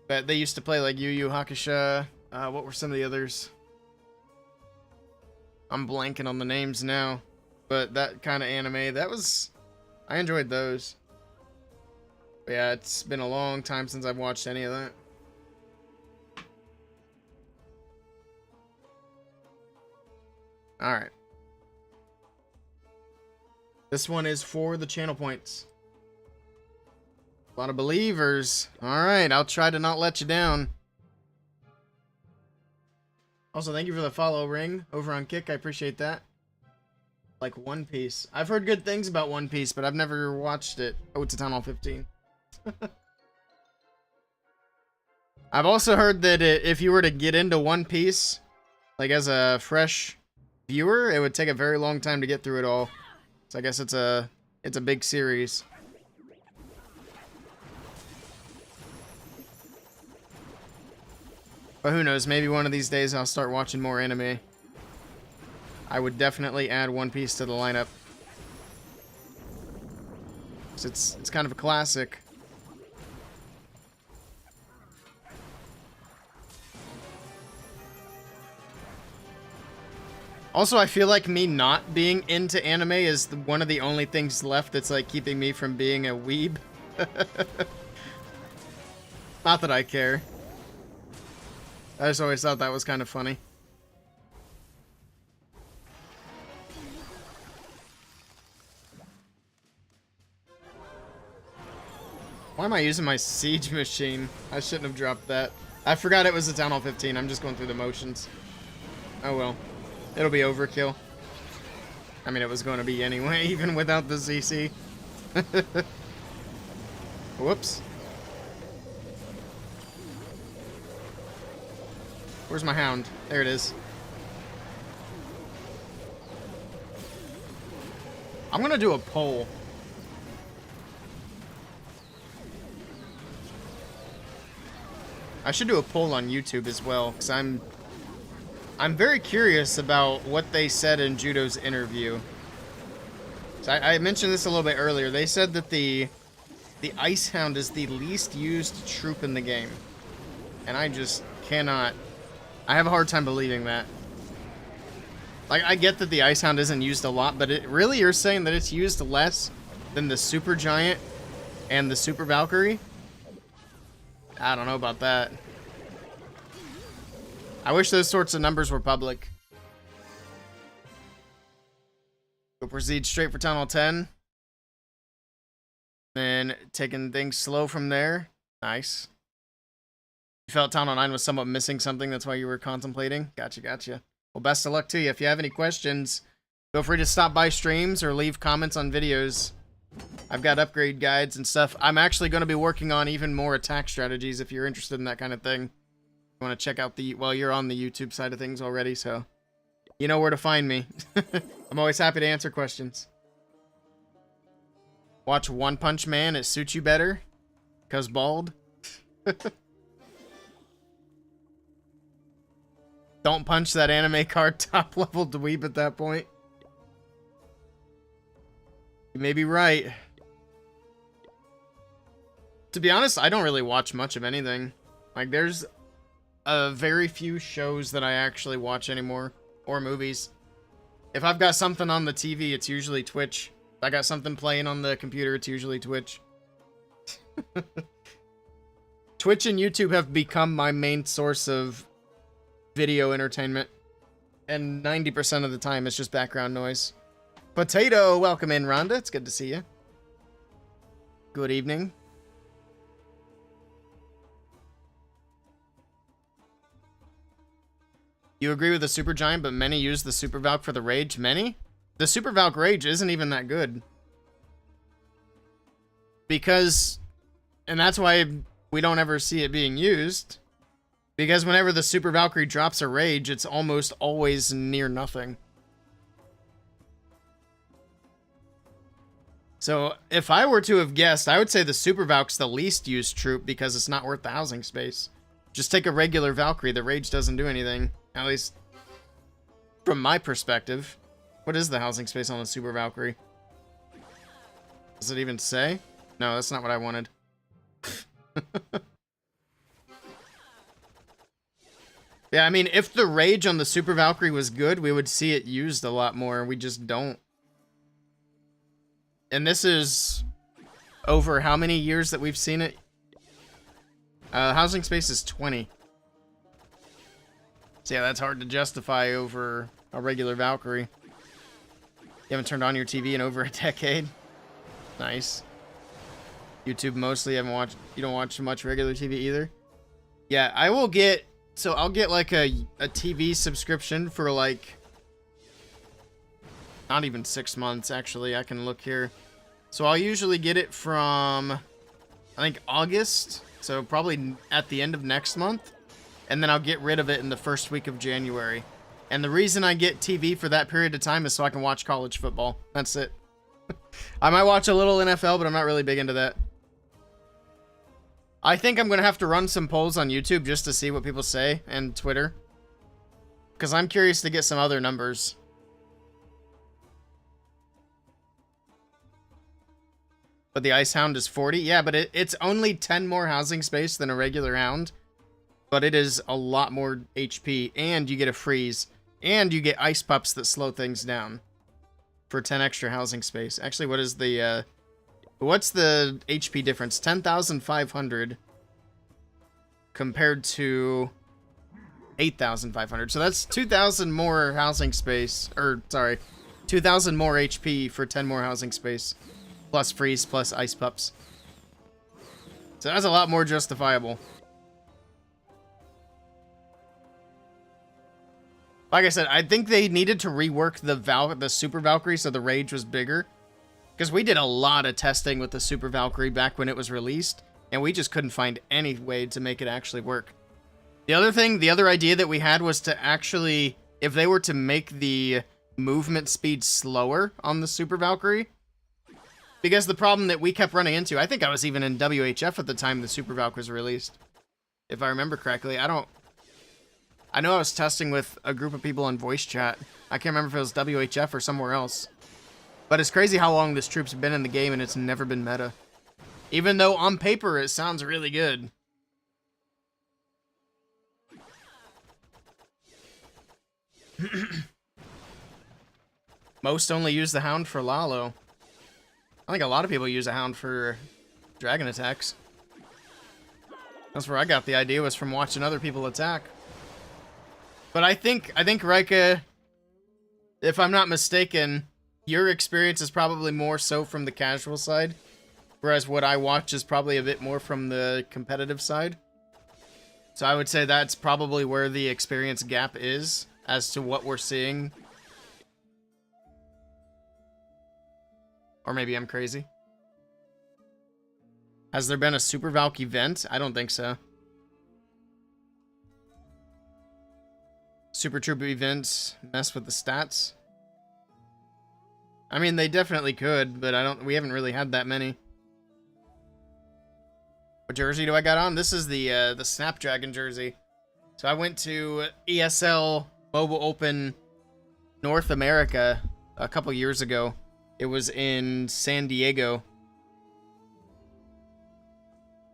But they used to play like Yu Yu Hakusho. What were some of the others? I'm blanking on the names now. But that kind of anime, I enjoyed those. But yeah, it's been a long time since I've watched any of that. Alright. This one is for the channel points. A lot of believers. Alright, I'll try to not let you down. Also, thank you for the follow, Ring, over on Kick. I appreciate that. Like One Piece. I've heard good things about One Piece, but I've never watched it. Oh, it's a Town Hall 15. I've also heard that if you were to get into One Piece, like as a fresh viewer, it would take a very long time to get through it all. So I guess it's a big series. But who knows, maybe one of these days I'll start watching more anime. I would definitely add One Piece to the lineup. 'Cause it's kind of a classic. Also, I feel like me not being into anime is one of the only things left that's like keeping me from being a weeb. Not that I care. I just always thought that was kind of funny. Why am I using my siege machine? I shouldn't have dropped that. I forgot it was a Town Hall 15. I'm just going through the motions. Oh well. It'll be overkill. I mean, it was going to be anyway, even without the CC. Whoops. Where's my hound? There it is. I'm gonna do a poll. I should do a poll on YouTube as well, because I'm very curious about what they said in Judo's interview. So I mentioned this a little bit earlier. They said that the Ice Hound is the least used troop in the game. And I just cannot... I have a hard time believing that. Like, I get that the Ice Hound isn't used a lot, but really you're saying that it's used less than the Super Giant and the Super Valkyrie? I don't know about that. I wish those sorts of numbers were public. We'll proceed straight for Town Hall 10. Then taking things slow from there. Nice. You felt Town Hall 9 was somewhat missing something, that's why you were contemplating? Gotcha, gotcha. Well, best of luck to you. If you have any questions, feel free to stop by streams or leave comments on videos. I've got upgrade guides and stuff. I'm actually going to be working on even more attack strategies if you're interested in that kind of thing. You want to check out the... Well, you're on the YouTube side of things already, so... You know where to find me. I'm always happy to answer questions. Watch One Punch Man. It suits you better. 'Cause bald. Don't punch that anime card top level dweeb at that point. You may be right. To be honest, I don't really watch much of anything. Like, there's very few shows that I actually watch anymore. Or movies. If I've got something on the TV, it's usually Twitch. If I got something playing on the computer, it's usually Twitch. Twitch and YouTube have become my main source of video entertainment. And 90% of the time, it's just background noise. Potato, welcome in, Rhonda. It's good to see you. Good evening. You agree with the Super Giant, but many use the Super Valk for the Rage. Many? The Super Valk Rage isn't even that good. Because... And that's why we don't ever see it being used. Because whenever the Super Valkyrie drops a Rage, it's almost always near nothing. So, if I were to have guessed, I would say the Super Valk's the least used troop because it's not worth the housing space. Just take a regular Valkyrie, the Rage doesn't do anything. At least, from my perspective. What is the housing space on the Super Valkyrie? Does it even say? No, that's not what I wanted. Yeah, I mean, if the Rage on the Super Valkyrie was good, we would see it used a lot more. We just don't. And this is over how many years that we've seen it? Housing space is 20. So yeah, that's hard to justify over a regular Valkyrie. You haven't turned on your TV in over a decade. Nice. YouTube mostly haven't watched. You don't watch much regular TV either. Yeah, I will get. So I'll get like a TV subscription for like not even 6 months. Actually, I can look here. So I'll usually get it from I think August. So probably at the end of next month. And then I'll get rid of it in the first week of January. And the reason I get TV for that period of time is so I can watch college football. That's it. I might watch a little NFL, but I'm not really big into that. I think I'm going to have to run some polls on YouTube just to see what people say, and Twitter. Because I'm curious to get some other numbers. But the Ice Hound is 40? Yeah, but it's only 10 more housing space than a regular Hound. But it is a lot more HP, and you get a freeze, and you get ice pups that slow things down for 10 extra housing space. Actually, what is the, what's the HP difference? 10,500 compared to 8,500. So that's 2,000 more housing space, or, sorry, 2,000 more HP for 10 more housing space, plus freeze, plus ice pups. So that's a lot more justifiable. Like I said, I think they needed to rework the Super Valkyrie so the Rage was bigger. Because we did a lot of testing with the Super Valkyrie back when it was released, and we just couldn't find any way to make it actually work. The other idea that we had was to actually, if they were to make the movement speed slower on the Super Valkyrie. Because the problem that we kept running into, I think I was even in WHF at the time the Super Valk was released. If I remember correctly. I know I was testing with a group of people on voice chat. I can't remember if it was WHF or somewhere else. But it's crazy how long this troop's been in the game and it's never been meta. Even though on paper it sounds really good. Most only use the Hound for Lalo. I think a lot of people use a Hound for dragon attacks. That's where I got the idea, was from watching other people attack. But I think Rika, if I'm not mistaken, your experience is probably more so from the casual side, whereas what I watch is probably a bit more from the competitive side. So I would say that's probably where the experience gap is as to what we're seeing. Or maybe I'm crazy. Has there been a Super Valk event? I don't think so. Super Troop events mess with the stats. I mean, they definitely could, but we haven't really had that many. What jersey do I got on? This is the Snapdragon jersey. So I went to ESL Mobile Open North America a couple years ago. It was in San Diego.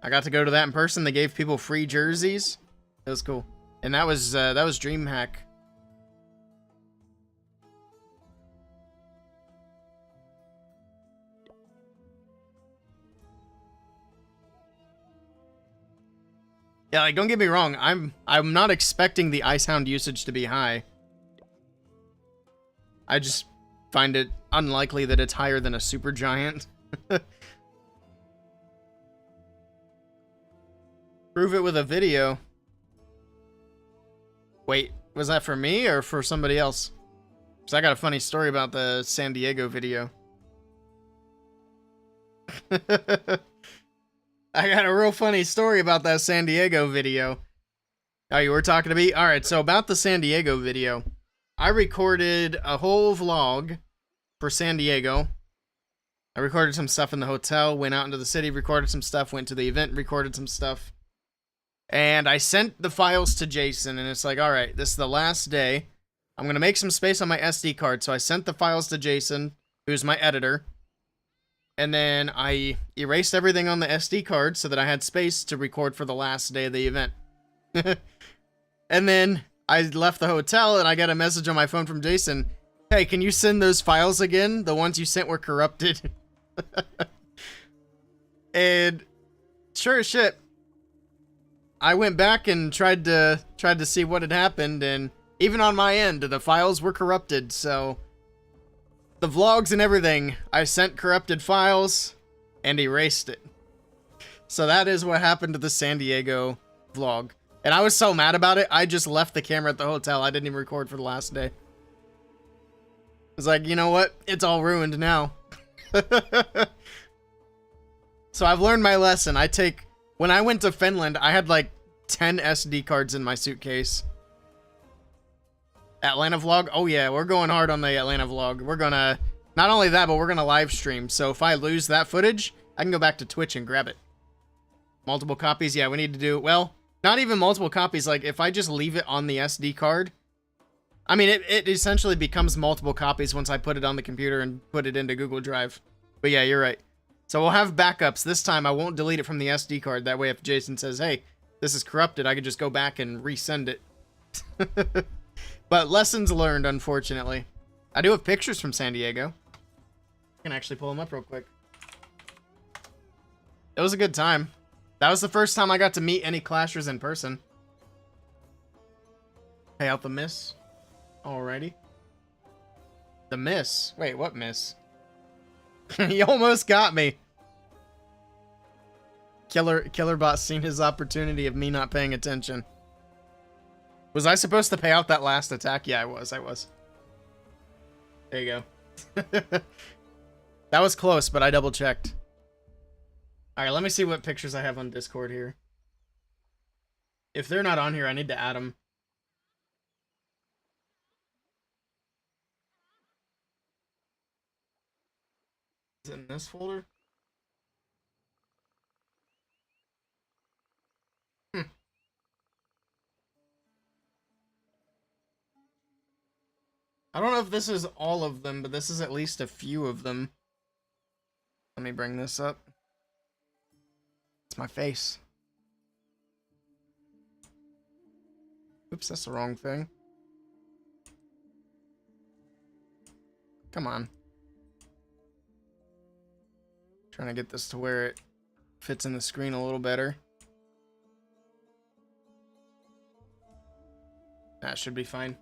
I got to go to that in person. They gave people free jerseys. It was cool. And that was DreamHack. Yeah, like, don't get me wrong. I'm not expecting the Icehound usage to be high. I just find it unlikely that it's higher than a Super Giant. Prove it with a video. Wait, was that for me or for somebody else? Because I got a funny story about the San Diego video. I got a real funny story about that San Diego video. Oh, you were talking to me? Alright, so about the San Diego video. I recorded a whole vlog for San Diego. I recorded some stuff in the hotel, went out into the city, recorded some stuff, went to the event, recorded some stuff. And I sent the files to Jason, and it's like, alright, this is the last day. I'm going to make some space on my SD card. So I sent the files to Jason, who's my editor. And then I erased everything on the SD card so that I had space to record for the last day of the event. And then I left the hotel and I got a message on my phone from Jason. Hey, can you send those files again? The ones you sent were corrupted. And sure as shit, I went back and tried to see what had happened, and even on my end, the files were corrupted, so the vlogs and everything, I sent corrupted files and erased it. So that is what happened to the San Diego vlog. And I was so mad about it, I just left the camera at the hotel. I didn't even record for the last day. I was like, you know what? It's all ruined now. So I've learned my lesson. When I went to Finland, I had like 10 SD cards in my suitcase. Atlanta vlog? Oh yeah, we're going hard on the Atlanta vlog. We're gonna, not only that, but we're gonna live stream. So if I lose that footage, I can go back to Twitch and grab it. Multiple copies? Yeah, we need to do, well, not even multiple copies. Like, if I just leave it on the SD card, I mean, it essentially becomes multiple copies once I put it on the computer and put it into Google Drive. But yeah, you're right. So we'll have backups. This time I won't delete it from the SD card. That way if Jason says, hey, this is corrupted, I could just go back and resend it. But lessons learned, unfortunately. I do have pictures from San Diego. I can actually pull them up real quick. It was a good time. That was the first time I got to meet any Clashers in person. Pay out the miss. Alrighty. The miss? Wait, what miss? He almost got me. Killerbot seen his opportunity of me not paying attention. Was I supposed to pay out that last attack? Yeah, I was. There you go. That was close, but I double checked. Alright, let me see what pictures I have on Discord here. If they're not on here, I need to add them. Is it in this folder? I don't know if this is all of them, but this is at least a few of them. Let me bring this up. It's my face. Oops, that's the wrong thing. Come on. Trying to get this to where it fits in the screen a little better. That should be fine.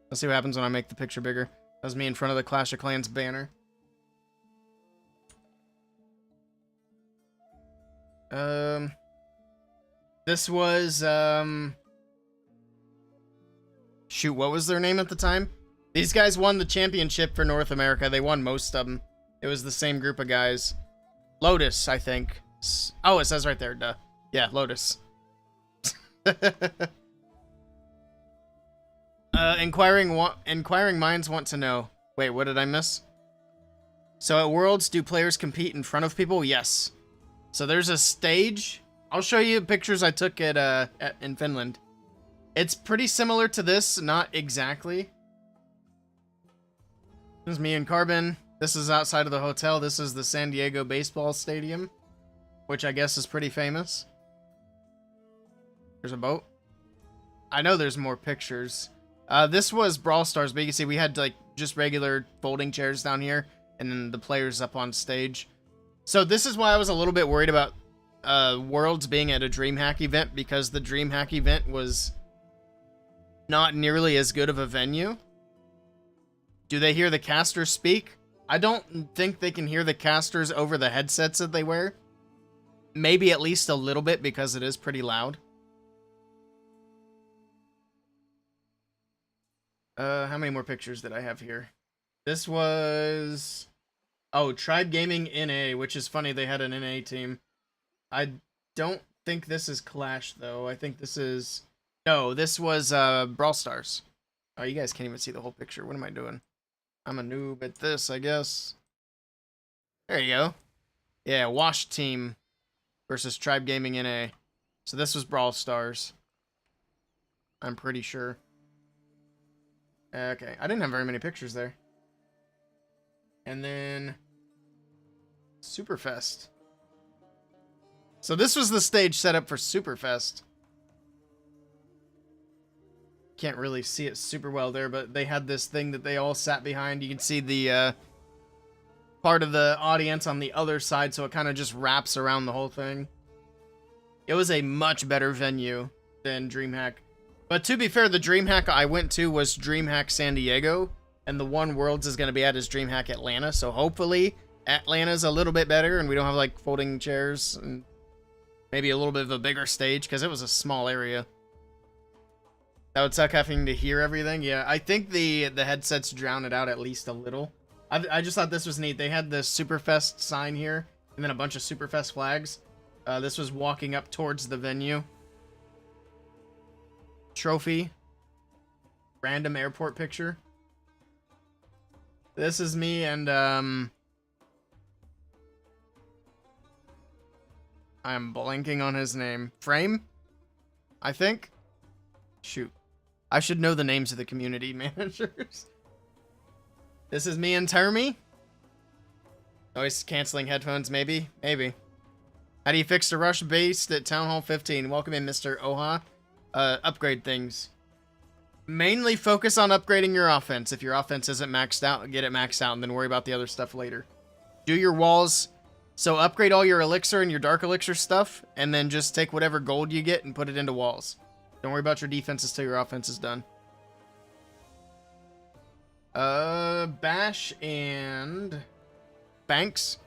Let's see what happens when I make the picture bigger. That was me in front of the Clash of Clans banner. This was, shoot, what was their name at the time? These guys won the championship for North America. They won most of them. It was the same group of guys. Lotus, I think. Oh, it says right there, duh. Yeah, Lotus. Inquiring minds want to know. Wait, what did I miss? So at Worlds, do players compete in front of people? Yes. So there's a stage. I'll show you pictures I took in Finland. It's pretty similar to this, not exactly. This is me and Carbon. This is outside of the hotel. This is the San Diego baseball stadium, which I guess is pretty famous. There's a boat. I know there's more pictures. This was Brawl Stars, but you can see we had like just regular folding chairs down here, and then the players up on stage. So this is why I was a little bit worried about Worlds being at a DreamHack event, because the DreamHack event was not nearly as good of a venue. Do they hear the casters speak? I don't think they can hear the casters over the headsets that they wear. Maybe at least a little bit, because it is pretty loud. How many more pictures did I have here? This was... Oh, Tribe Gaming NA, which is funny, they had an NA team. I don't think this is Clash, though. I think this is... No, this was Brawl Stars. Oh, you guys can't even see the whole picture. What am I doing? I'm a noob at this, I guess. There you go. Yeah, Wash Team versus Tribe Gaming NA. So this was Brawl Stars. I'm pretty sure. Okay, I didn't have very many pictures there. And then Superfest. So this was the stage set up for Superfest. Can't really see it super well there, but they had this thing that they all sat behind. You can see the part of the audience on the other side, so it kind of just wraps around the whole thing. It was a much better venue than DreamHack. But to be fair, the DreamHack I went to was DreamHack San Diego, and the one Worlds is going to be at is DreamHack Atlanta, so hopefully Atlanta's a little bit better, and we don't have, like, folding chairs, and maybe a little bit of a bigger stage, because it was a small area. That would suck having to hear everything. Yeah, I think the headsets drown it out at least a little. I just thought this was neat. They had this Superfest sign here, and then a bunch of Superfest flags. This was walking up towards the venue. Trophy. Random airport picture. This is me and, I'm blanking on his name. Frame? I think? Shoot. I should know the names of the community managers. This is me and Termy. Noise canceling headphones, maybe? Maybe. How do you fix the rush based at Town Hall 15? Welcome in, Mr. Oha. Upgrade things. Mainly focus on upgrading your offense. If your offense isn't maxed out, get it maxed out, and then worry about the other stuff later. Do your walls. So upgrade all your elixir and your dark elixir stuff, and then just take whatever gold you get and put it into walls. Don't worry about your defenses till your offense is done. Bash and Banks.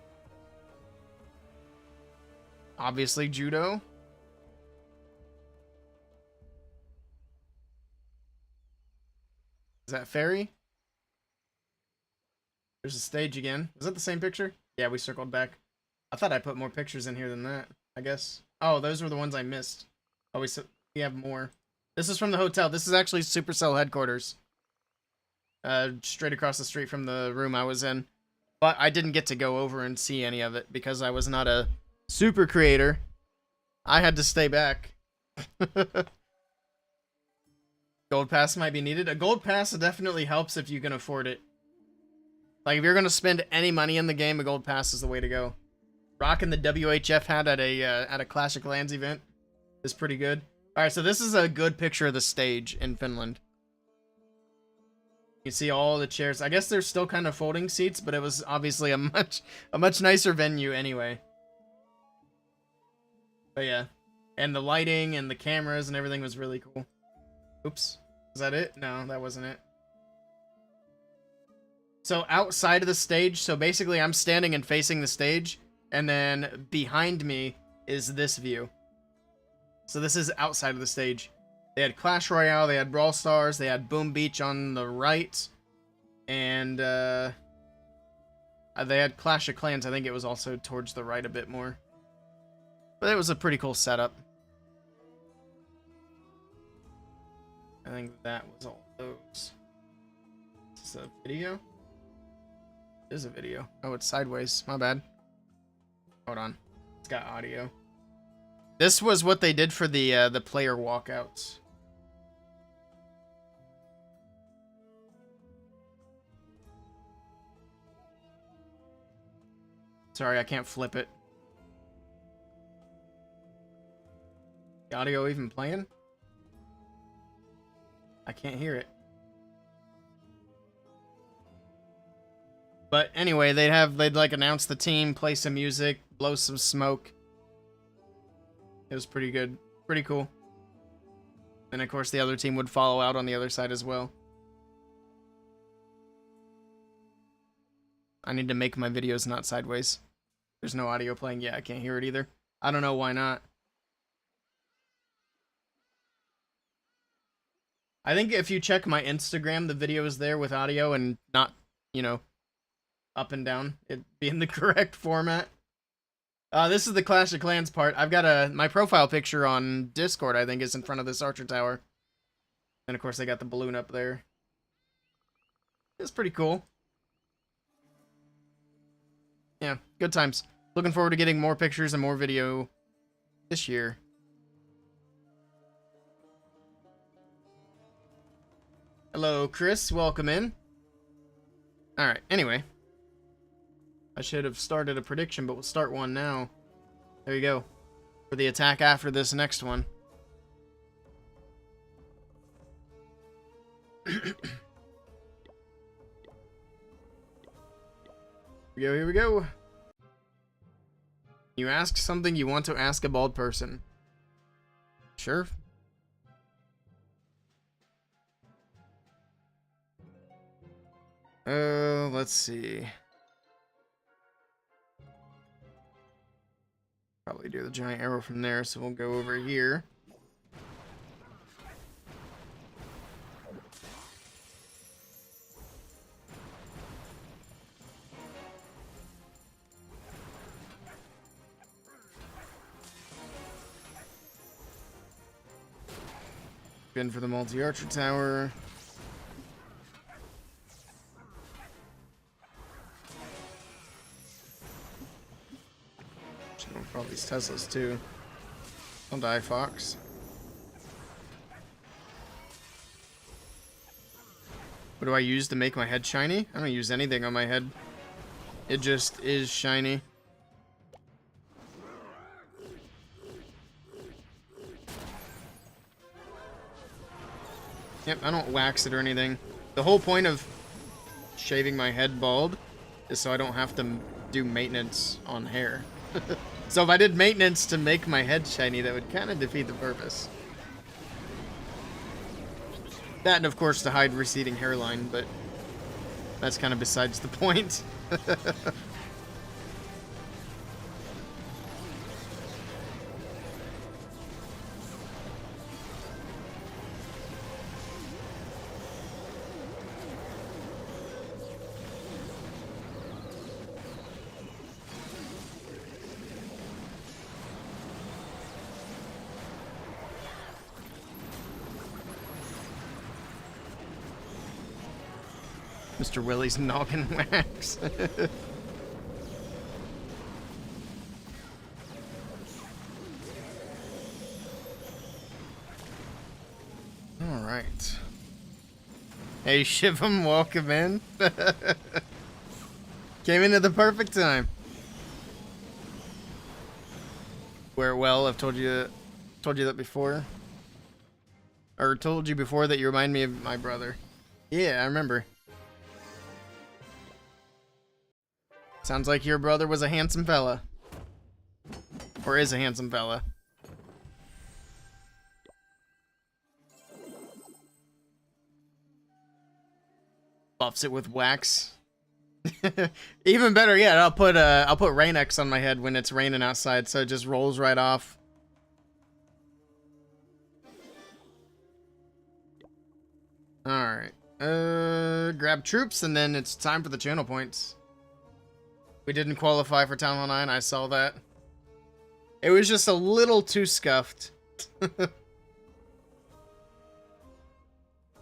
Obviously, Judo. Is that Fairy? There's a stage again. Is that the same picture? Yeah, we circled back. I thought I put more pictures in here than that, I guess. Oh, those were the ones I missed. Oh, we have more. This is from the hotel. This is actually Supercell headquarters. Straight across the street from the room I was in. But I didn't get to go over and see any of it because I was not a super creator. I had to stay back. Gold pass might be needed. A gold pass definitely helps if you can afford it. Like, if you're going to spend any money in the game, a gold pass is the way to go. Rocking the WHF hat at a Clash of Clans event is pretty good. Alright, so this is a good picture of the stage in Finland. You see all the chairs. I guess they're still kind of folding seats, but it was obviously a much nicer venue anyway. But yeah. And the lighting and the cameras and everything was really cool. Oops. Is that it? No, that wasn't it. So outside of the stage, so basically I'm standing and facing the stage, and then behind me is this view. So this is outside of the stage. They had Clash Royale, they had Brawl Stars, they had Boom Beach on the right, and they had Clash of Clans. I think it was also towards the right a bit more. But it was a pretty cool setup. I think that was all those. Is this a video? It is a video. Oh, it's sideways. My bad. Hold on. It's got audio. This was what they did for the player walkouts. Sorry, I can't flip it. The audio even playing? I can't hear it. But anyway, they'd like announce the team, play some music, blow some smoke. It was pretty good. Pretty cool. And of course the other team would follow out on the other side as well. I need to make my videos not sideways. There's no audio playing. Yeah, I can't hear it either. I don't know why not. I think if you check my Instagram, the video is there with audio and not, you know, up and down. It'd be in the correct format. This is the Clash of Clans part. I've got my profile picture on Discord, I think, is in front of this Archer Tower. And of course, they got the balloon up there. It's pretty cool. Yeah, good times. Looking forward to getting more pictures and more video this year. Hello, Chris. Welcome in. Alright, anyway. I should have started a prediction, but we'll start one now. There you go. For the attack after this next one. Here we go. You ask something you want to ask a bald person. Sure. Let's see. Probably do the giant arrow from there, so we'll go over here. In for the multi-archer tower. For all these Teslas too. Don't die, Fox. What do I use to make my head shiny? I don't use anything on my head. It just is shiny. Yep, I don't wax it or anything. The whole point of shaving my head bald is so I don't have to do maintenance on hair. So if I did maintenance to make my head shiny, that would kind of defeat the purpose. That and of course to hide receding hairline, but that's kind of besides the point. Mr. Willey's noggin wax. Alright. Hey, Shivam, welcome in. Came in at the perfect time. Where, well, I've told you that before. Or told you before that you remind me of my brother. Yeah, I remember. Sounds like your brother was a handsome fella. Or is a handsome fella. Buffs it with wax. Even better yet, I'll put Rain X on my head when it's raining outside, so it just rolls right off. Alright. Grab troops, and then it's time for the channel points. We didn't qualify for Town Hall 9, I saw that. It was just a little too scuffed.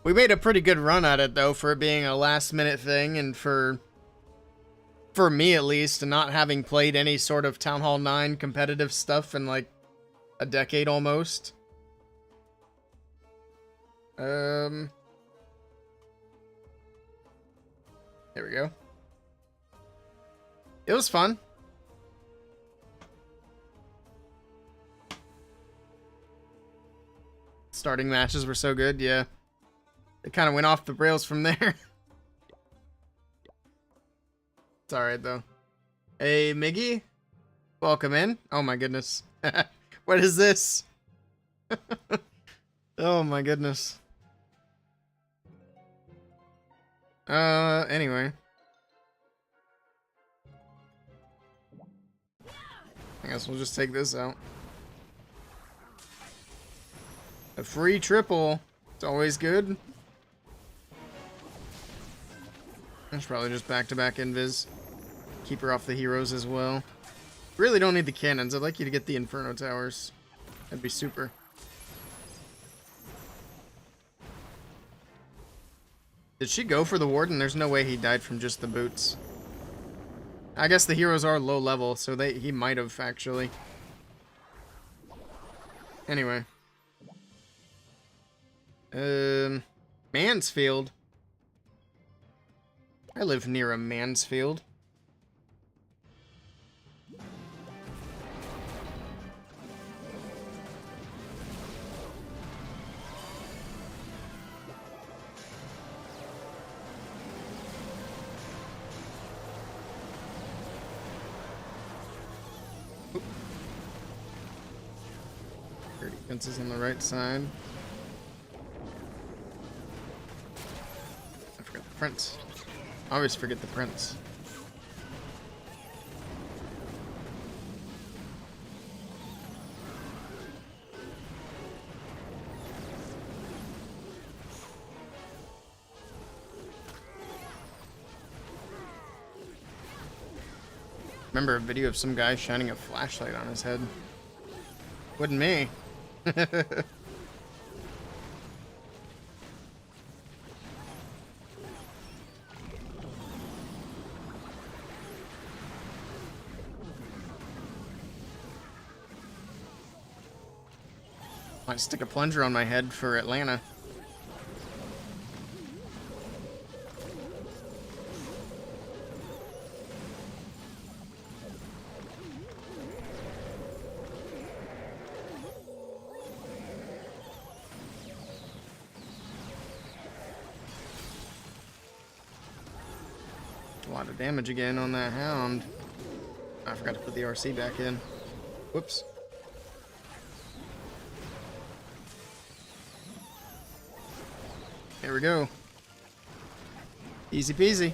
We made a pretty good run at it, though, for it being a last-minute thing, and for me, at least, and not having played any sort of Town Hall 9 competitive stuff in, like, a decade almost. There we go. It was fun. Starting matches were so good, yeah. It kind of went off the rails from there. It's alright, though. Hey, Miggy. Welcome in. Oh, my goodness. What is this? Oh, my goodness. Anyway. I guess we'll just take this out. A free triple. It's always good. It's probably just back-to-back invis. Keep her off the heroes as well. Really don't need the cannons. I'd like you to get the Inferno Towers. That'd be super. Did she go for the Warden? There's no way he died from just the boots. I guess the heroes are low level, so he might have, actually. Anyway. Mansfield. I live near a Mansfield. Their defense is on the right side. I forgot the Prince. I always forget the Prince. Remember a video of some guy shining a flashlight on his head? Wasn't me. Might stick a plunger on my head for Atlanta. A lot of damage again on that hound. I forgot to put the RC back in. Whoops. Here we go. Easy peasy.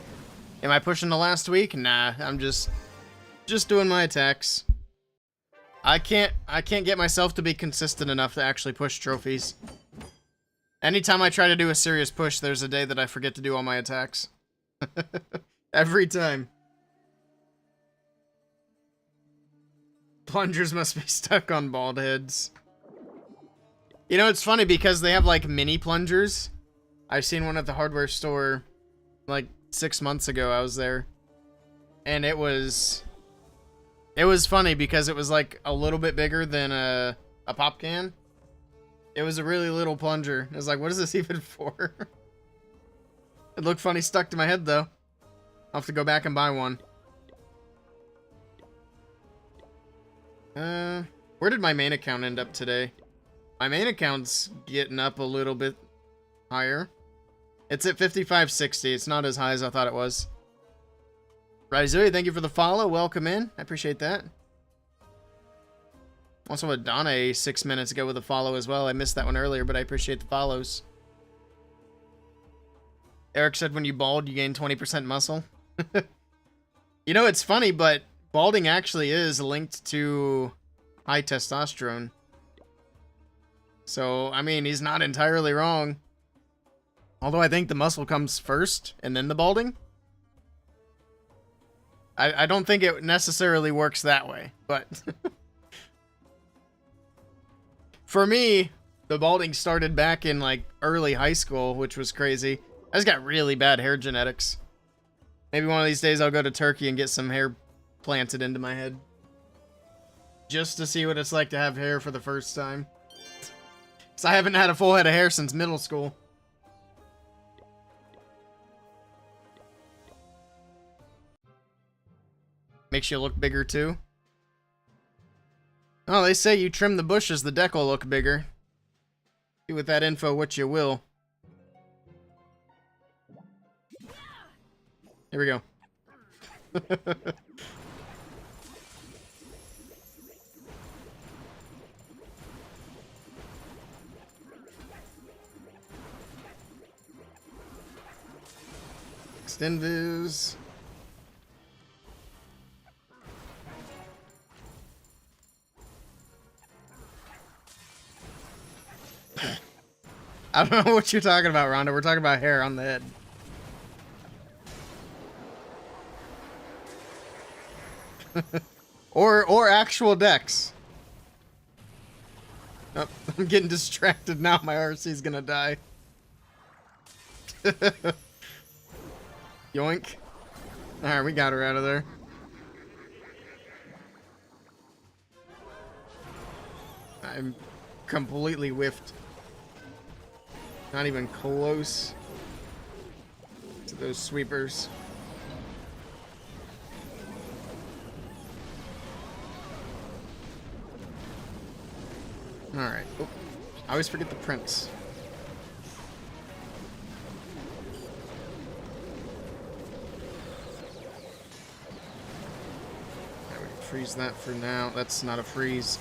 Am I pushing the last week? Nah, I'm just doing my attacks. I can't get myself to be consistent enough to actually push trophies. Anytime I try to do a serious push, there's a day that I forget to do all my attacks. Every time. Plungers must be stuck on bald heads. You know, it's funny because they have like mini plungers. I've seen one at the hardware store, like 6 months ago I was there. And it was funny because it was like a little bit bigger than a pop can. It was a really little plunger. I was like, what is this even for? It looked funny stuck to my head though. I'll have to go back and buy one. Where did my main account end up today? My main account's getting up a little bit higher. It's at 5560. It's not as high as I thought it was. Raizui, thank you for the follow. Welcome in. I appreciate that. Also had Donna 6 minutes ago with a follow as well. I missed that one earlier, but I appreciate the follows. Eric said when you bald, you gain 20% muscle. You know, it's funny, but balding actually is linked to high testosterone. So, I mean, he's not entirely wrong. Although I think the muscle comes first and then the balding. I don't think it necessarily works that way, but... For me, the balding started back in, like, early high school, which was crazy. I just got really bad hair genetics. Maybe one of these days I'll go to Turkey and get some hair planted into my head. Just to see what it's like to have hair for the first time. So I haven't had a full head of hair since middle school. Makes you look bigger too. Oh, they say you trim the bushes, the deck will look bigger. Do with that info what you will. Here we go. Extend this. I don't know what you're talking about, Rhonda. We're talking about hair on the head. or actual decks. Oh, I'm getting distracted now. My RC's gonna die. Yoink. Alright, we got her out of there. I'm completely whiffed. Not even close to those sweepers. Alright. Oh, I always forget the prince. I would freeze that for now. That's not a freeze.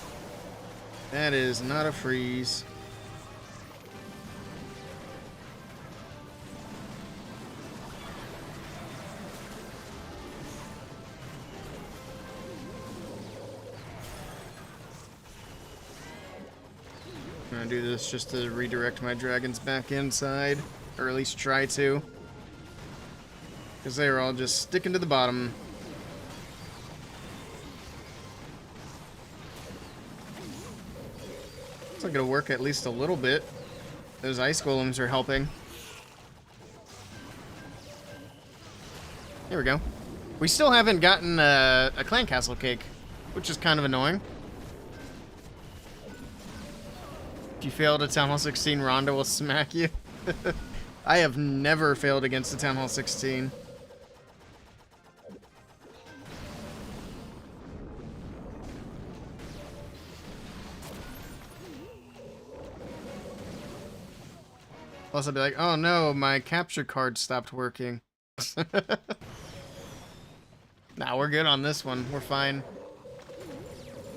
That is not a freeze. I'm gonna do this just to redirect my dragons back inside, or at least try to, because they were all just sticking to the bottom. Looks like it'll work at least a little bit. Those ice golems are helping. There we go. We still haven't gotten a clan castle cake, which is kind of annoying. If you fail to Town Hall 16, Rhonda will smack you. I have never failed against the Town Hall 16. Plus I'll be like, oh no, my capture card stopped working. Nah, we're good on this one. We're fine.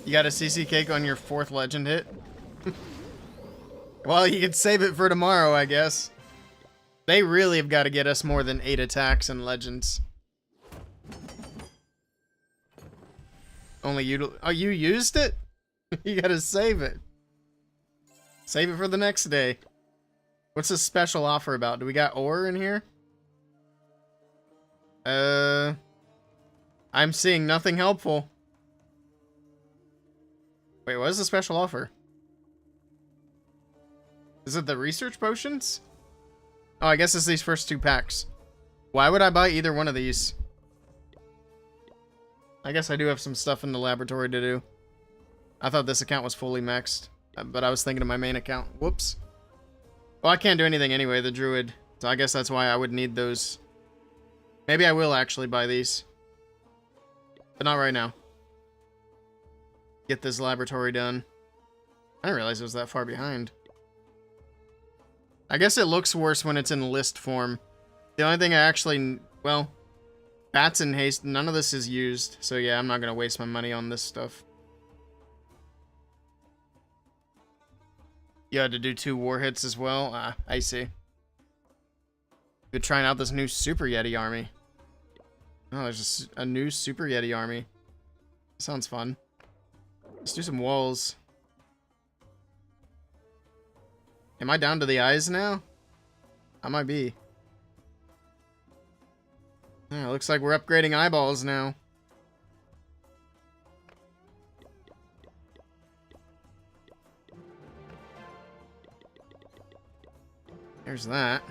You got a CC cake on your 4th legend hit? Well, you can save it for tomorrow, I guess. They really have got to get us more than 8 attacks in Legends. Only you... Oh, you used it? You gotta save it. Save it for the next day. What's this special offer about? Do we got ore in here? I'm seeing nothing helpful. Wait, what is the special offer? Is it the research potions? Oh, I guess it's these first 2 packs. Why would I buy either one of these? I guess I do have some stuff in the laboratory to do. I thought this account was fully maxed, but I was thinking of my main account. Whoops. Well, I can't do anything anyway, the druid. So I guess that's why I would need those. Maybe I will actually buy these. But not right now. Get this laboratory done. I didn't realize it was that far behind. I guess it looks worse when it's in list form. The only thing I actually... Well, bats and haste. None of this is used. So yeah, I'm not going to waste my money on this stuff. You had to do 2 war hits as well? Ah, I see. You're trying out this new Super Yeti army. Oh, there's just a new Super Yeti army. Sounds fun. Let's do some walls. Am I down to the eyes now? I might be. Yeah, looks like we're upgrading eyeballs now. There's that.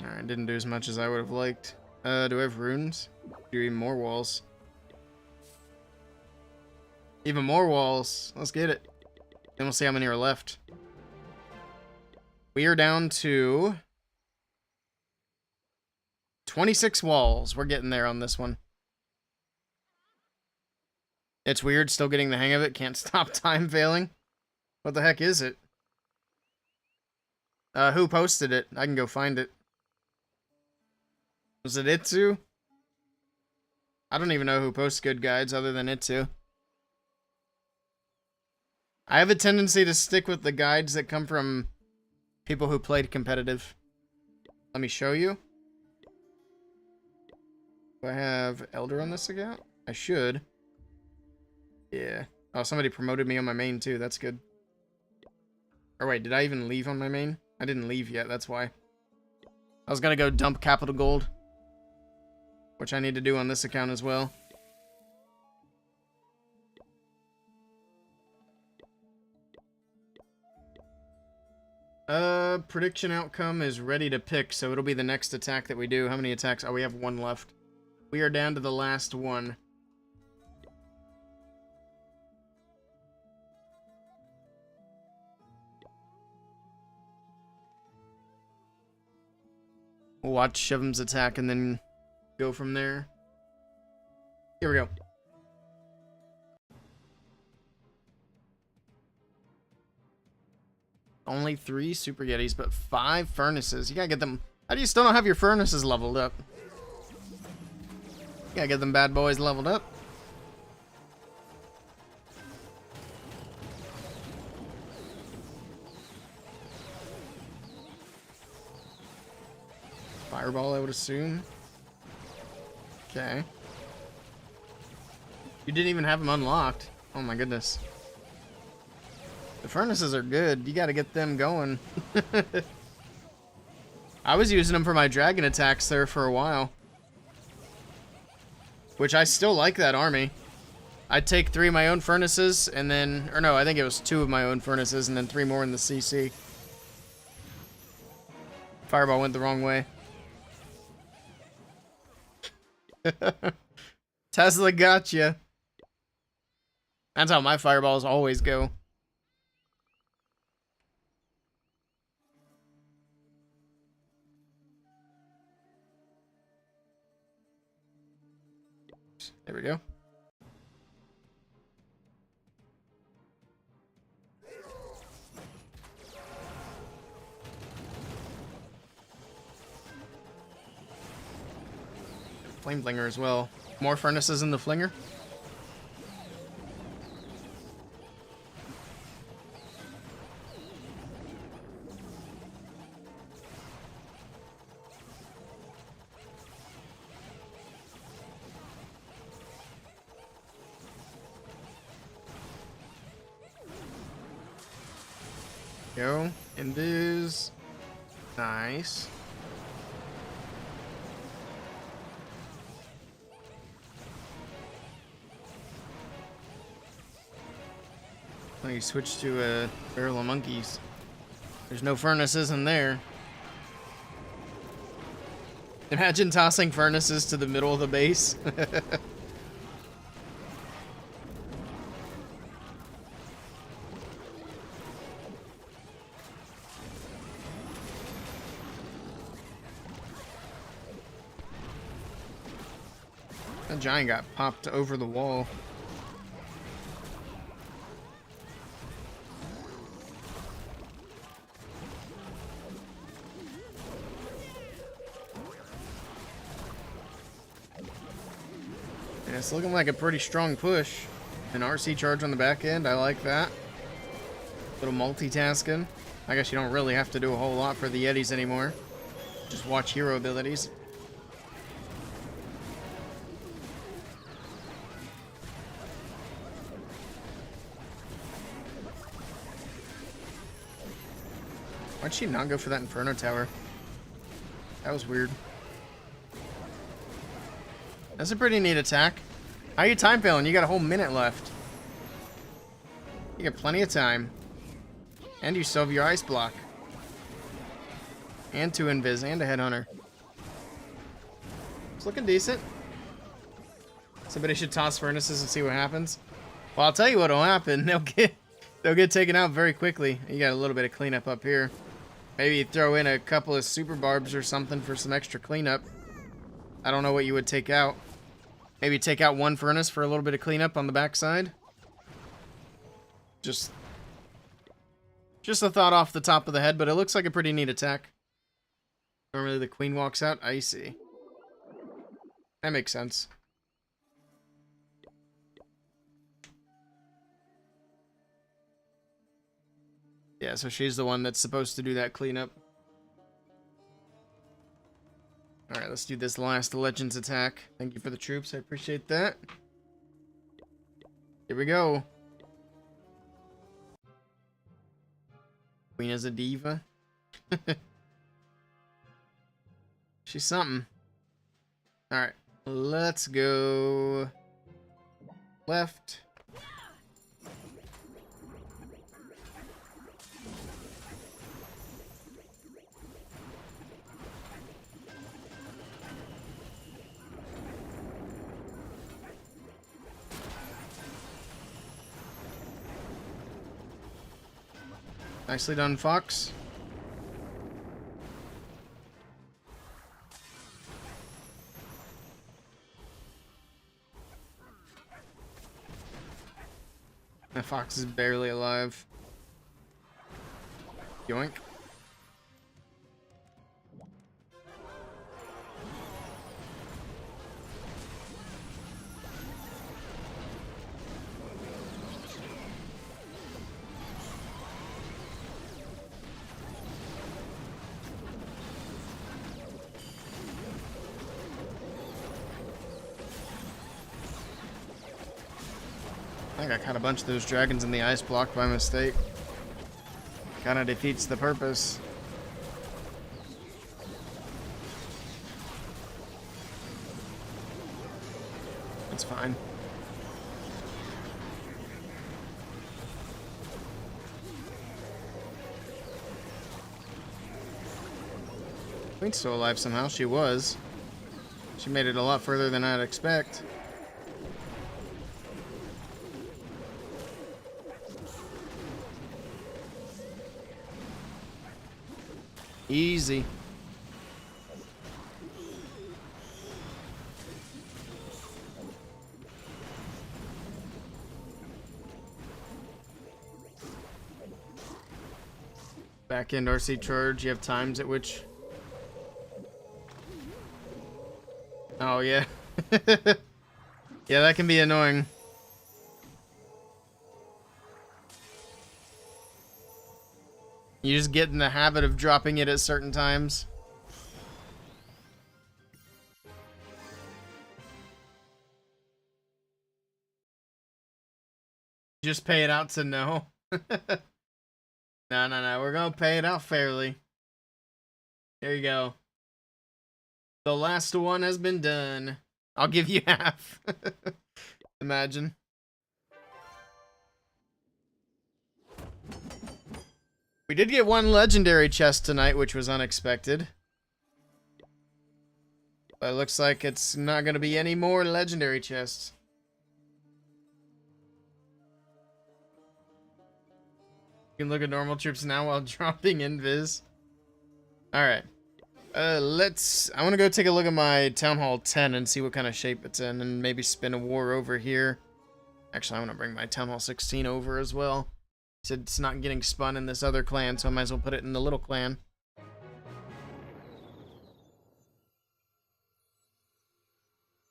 Alright, didn't do as much as I would have liked. Do I have runes? Do even more walls. Even more walls. Let's get it. Then we'll see how many are left. We are down to 26 walls. We're getting there on this one. It's weird, still getting the hang of it. Can't stop time failing. What the heck is it? Who posted it? I can go find it. Was it Itsu? I don't even know who posts good guides other than Itsu. I have a tendency to stick with the guides that come from people who played competitive. Let me show you. Do I have Elder on this account? I should. Yeah. Oh, somebody promoted me on my main too. That's good. Or wait, did I even leave on my main? I didn't leave yet, that's why. I was gonna go dump capital gold, which I need to do on this account as well. Prediction outcome is ready to pick, so it'll be the next attack that we do. How many attacks? Oh, we have 1 left. We are down to the last one. We'll watch Shivam's attack and then go from there. Here we go. Only 3 Super Yetis, but 5 furnaces. You gotta get them... How do you still not have your furnaces leveled up? You gotta get them bad boys leveled up. Fireball, I would assume. Okay. You didn't even have them unlocked. Oh my goodness. The furnaces are good. You gotta get them going. I was using them for my dragon attacks there for a while. Which I still like that army. I'd take 3 of my own furnaces and then... Or no, I think it was 2 of my own furnaces and then 3 more in the CC. Fireball went the wrong way. Tesla gotcha. That's how my fireballs always go. There we go. Flame flinger as well. More furnaces in the flinger. Go. Invis. Nice. Oh, you switched to a barrel of monkeys. There's no furnaces in there. Imagine tossing furnaces to the middle of the base. That giant got popped over the wall. Yeah, it's looking like a pretty strong push. An RC charge on the back end, I like that. Little multitasking. I guess you don't really have to do a whole lot for the Yetis anymore. Just watch hero abilities. Why'd she not go for that Inferno Tower? That was weird. That's a pretty neat attack. How you time failing? You got a whole minute left. You got plenty of time. And you still have your ice block. And 2 invis and a headhunter. It's looking decent. Somebody should toss furnaces and see what happens. Well, I'll tell you what'll happen. They'll get taken out very quickly. You got a little bit of cleanup up here. Maybe throw in a couple of super barbs or something for some extra cleanup. I don't know what you would take out. Maybe take out 1 furnace for a little bit of cleanup on the backside. Just a thought off the top of the head, but it looks like a pretty neat attack. Normally the queen walks out icy. That makes sense. Yeah, so she's the one that's supposed to do that cleanup. Alright, let's do this last Legends attack. Thank you for the troops, I appreciate that. Here we go. Queen is a diva. She's something. Alright, let's go left. Nicely done, Fox. That Fox is barely alive. Yoink. I think I caught a bunch of those dragons in the ice block by mistake. Kinda defeats the purpose. It's fine. Queen's still alive somehow. She was. She made it a lot further than I'd expect. Easy. Back end RC charge, you have times at which... Oh, yeah. Yeah, that can be annoying. You just get in the habit of dropping it at certain times. Just pay it out to no. No. We're gonna pay it out fairly. There you go. The last one has been done. I'll give you half. Imagine. We did get one legendary chest tonight, which was unexpected. But it looks like it's not going to be any more legendary chests. You can look at normal troops now while dropping invis. Alright. I want to go take a look at my Town Hall 10 and see what kind of shape it's in, and maybe spin a war over here. Actually, I want to bring my Town Hall 16 over as well. Said it's not getting spun in this other clan, so I might as well put it in the little clan.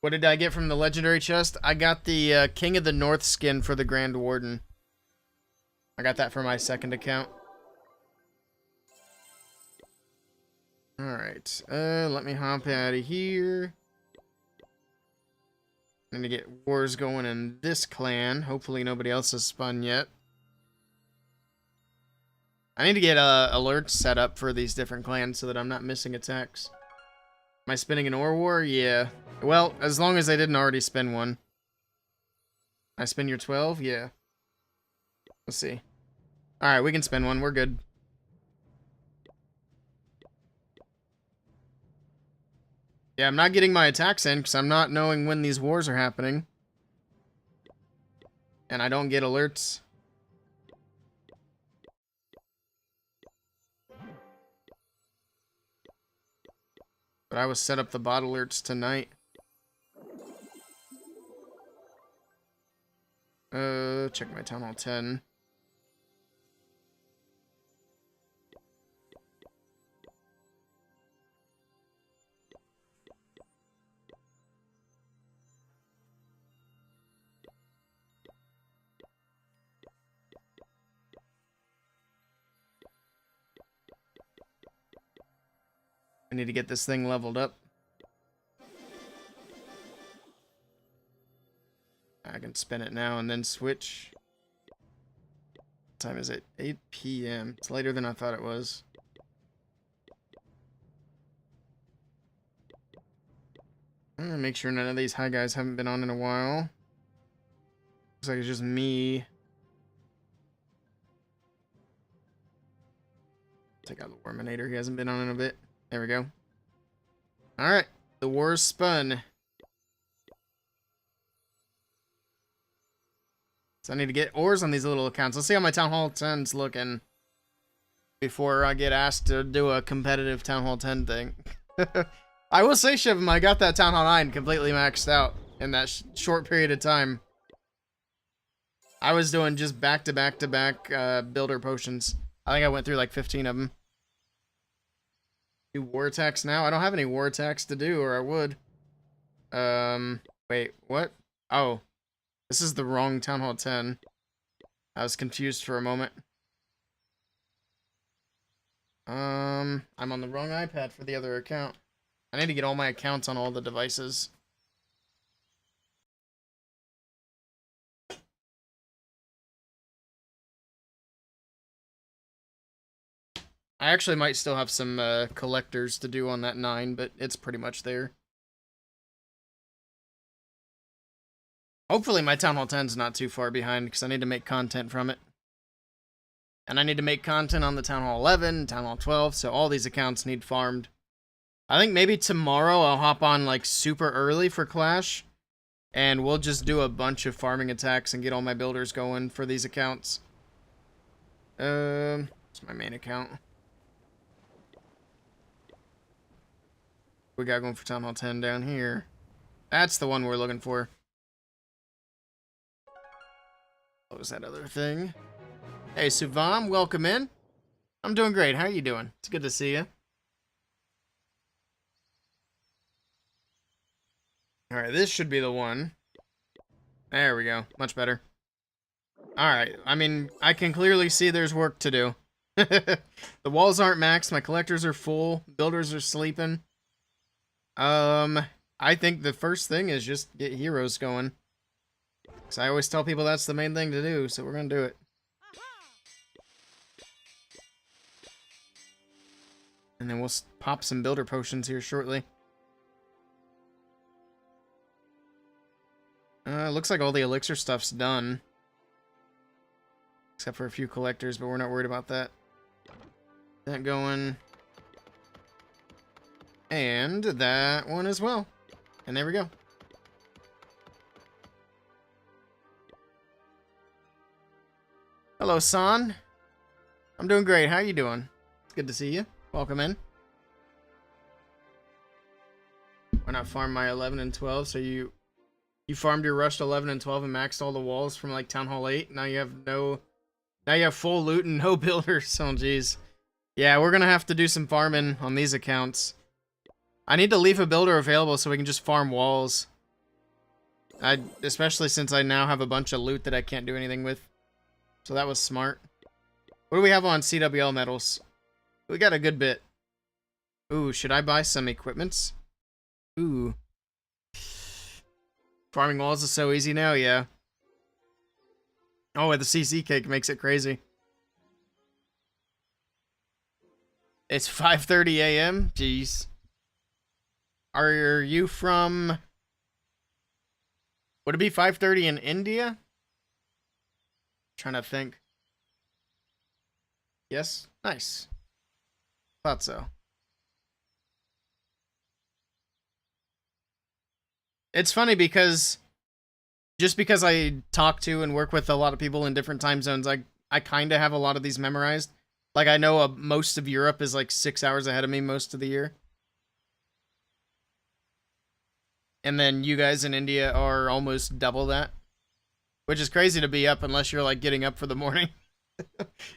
What did I get from the legendary chest? I got the King of the North skin for the Grand Warden. I got that for my second account. Alright, let me hop out of here. I'm gonna get wars going in this clan. Hopefully nobody else has spun yet. I need to get alerts set up for these different clans so that I'm not missing attacks. Am I spinning an ore war? Yeah. Well, as long as I didn't already spin one. I spin your 12? Yeah. Let's see. Alright, we can spin one. We're good. Yeah, I'm not getting my attacks in because I'm not knowing when these wars are happening. And I don't get alerts. But I will set up the bot alerts tonight. Check my Town Hall 10. I need to get this thing leveled up. I can spin it now and then switch. What time is it? 8 p.m. It's later than I thought it was. I'm gonna make sure none of these high guys haven't been on in a while. Looks like it's just me. Take out the Warminator. He hasn't been on in a bit. There we go. Alright. The war's spun. So I need to get ores on these little accounts. Let's see how my Town Hall 10's looking before I get asked to do a competitive Town Hall 10 thing. I will say, Shivim, I got that Town Hall 9 completely maxed out in that short period of time. I was doing just back-to-back-to-back builder potions. I think I went through like 15 of them. Do war attacks now? I don't have any war attacks to do, or I would. Wait, what? Oh. This is the wrong Town Hall 10. I was confused for a moment. I'm on the wrong iPad for the other account. I need to get all my accounts on all the devices. I actually might still have some collectors to do on that 9, but it's pretty much there. Hopefully my Town Hall 10's not too far behind, because I need to make content from it. And I need to make content on the Town Hall 11, Town Hall 12, so all these accounts need farmed. I think maybe tomorrow I'll hop on like super early for Clash, and we'll just do a bunch of farming attacks and get all my builders going for these accounts. It's my main account. We got going for Town Hall 10 down here. That's the one we're looking for. What was that other thing? Hey, Suvam, welcome in. I'm doing great. How are you doing? It's good to see you. Alright, this should be the one. There we go. Much better. Alright, I mean, I can clearly see there's work to do. The walls aren't maxed. My collectors are full. Builders are sleeping. I think the first thing is just get heroes going. Because I always tell people that's the main thing to do, so we're going to do it. And then we'll pop some builder potions here shortly. Looks like all the elixir stuff's done. Except for a few collectors, but we're not worried about that. That going. And that one as well. And there we go. Hello, San. I'm doing great. How you doing? It's good to see you. Welcome in. Why not farm my 11 and 12? So you farmed your rushed 11 and 12 and maxed all the walls from like Town Hall 8. Now you have full loot and no builders. Oh jeez. Yeah, we're gonna have to do some farming on these accounts. I need to leave a builder available so we can just farm walls. Especially since I now have a bunch of loot that I can't do anything with. So that was smart. What do we have on CWL metals? We got a good bit. Ooh, should I buy some equipments? Ooh. Farming walls is so easy now, yeah. Oh, the CC cake makes it crazy. It's 5:30 a.m.? Jeez. Are you from... Would it be 5:30 in India? Trying to think. Yes? Nice. Thought so. It's funny because just because I talk to and work with a lot of people in different time zones, I kind of have a lot of these memorized. Like, I know most of Europe is like 6 hours ahead of me most of the year. And then you guys in India are almost double that. Which is crazy to be up unless you're like getting up for the morning.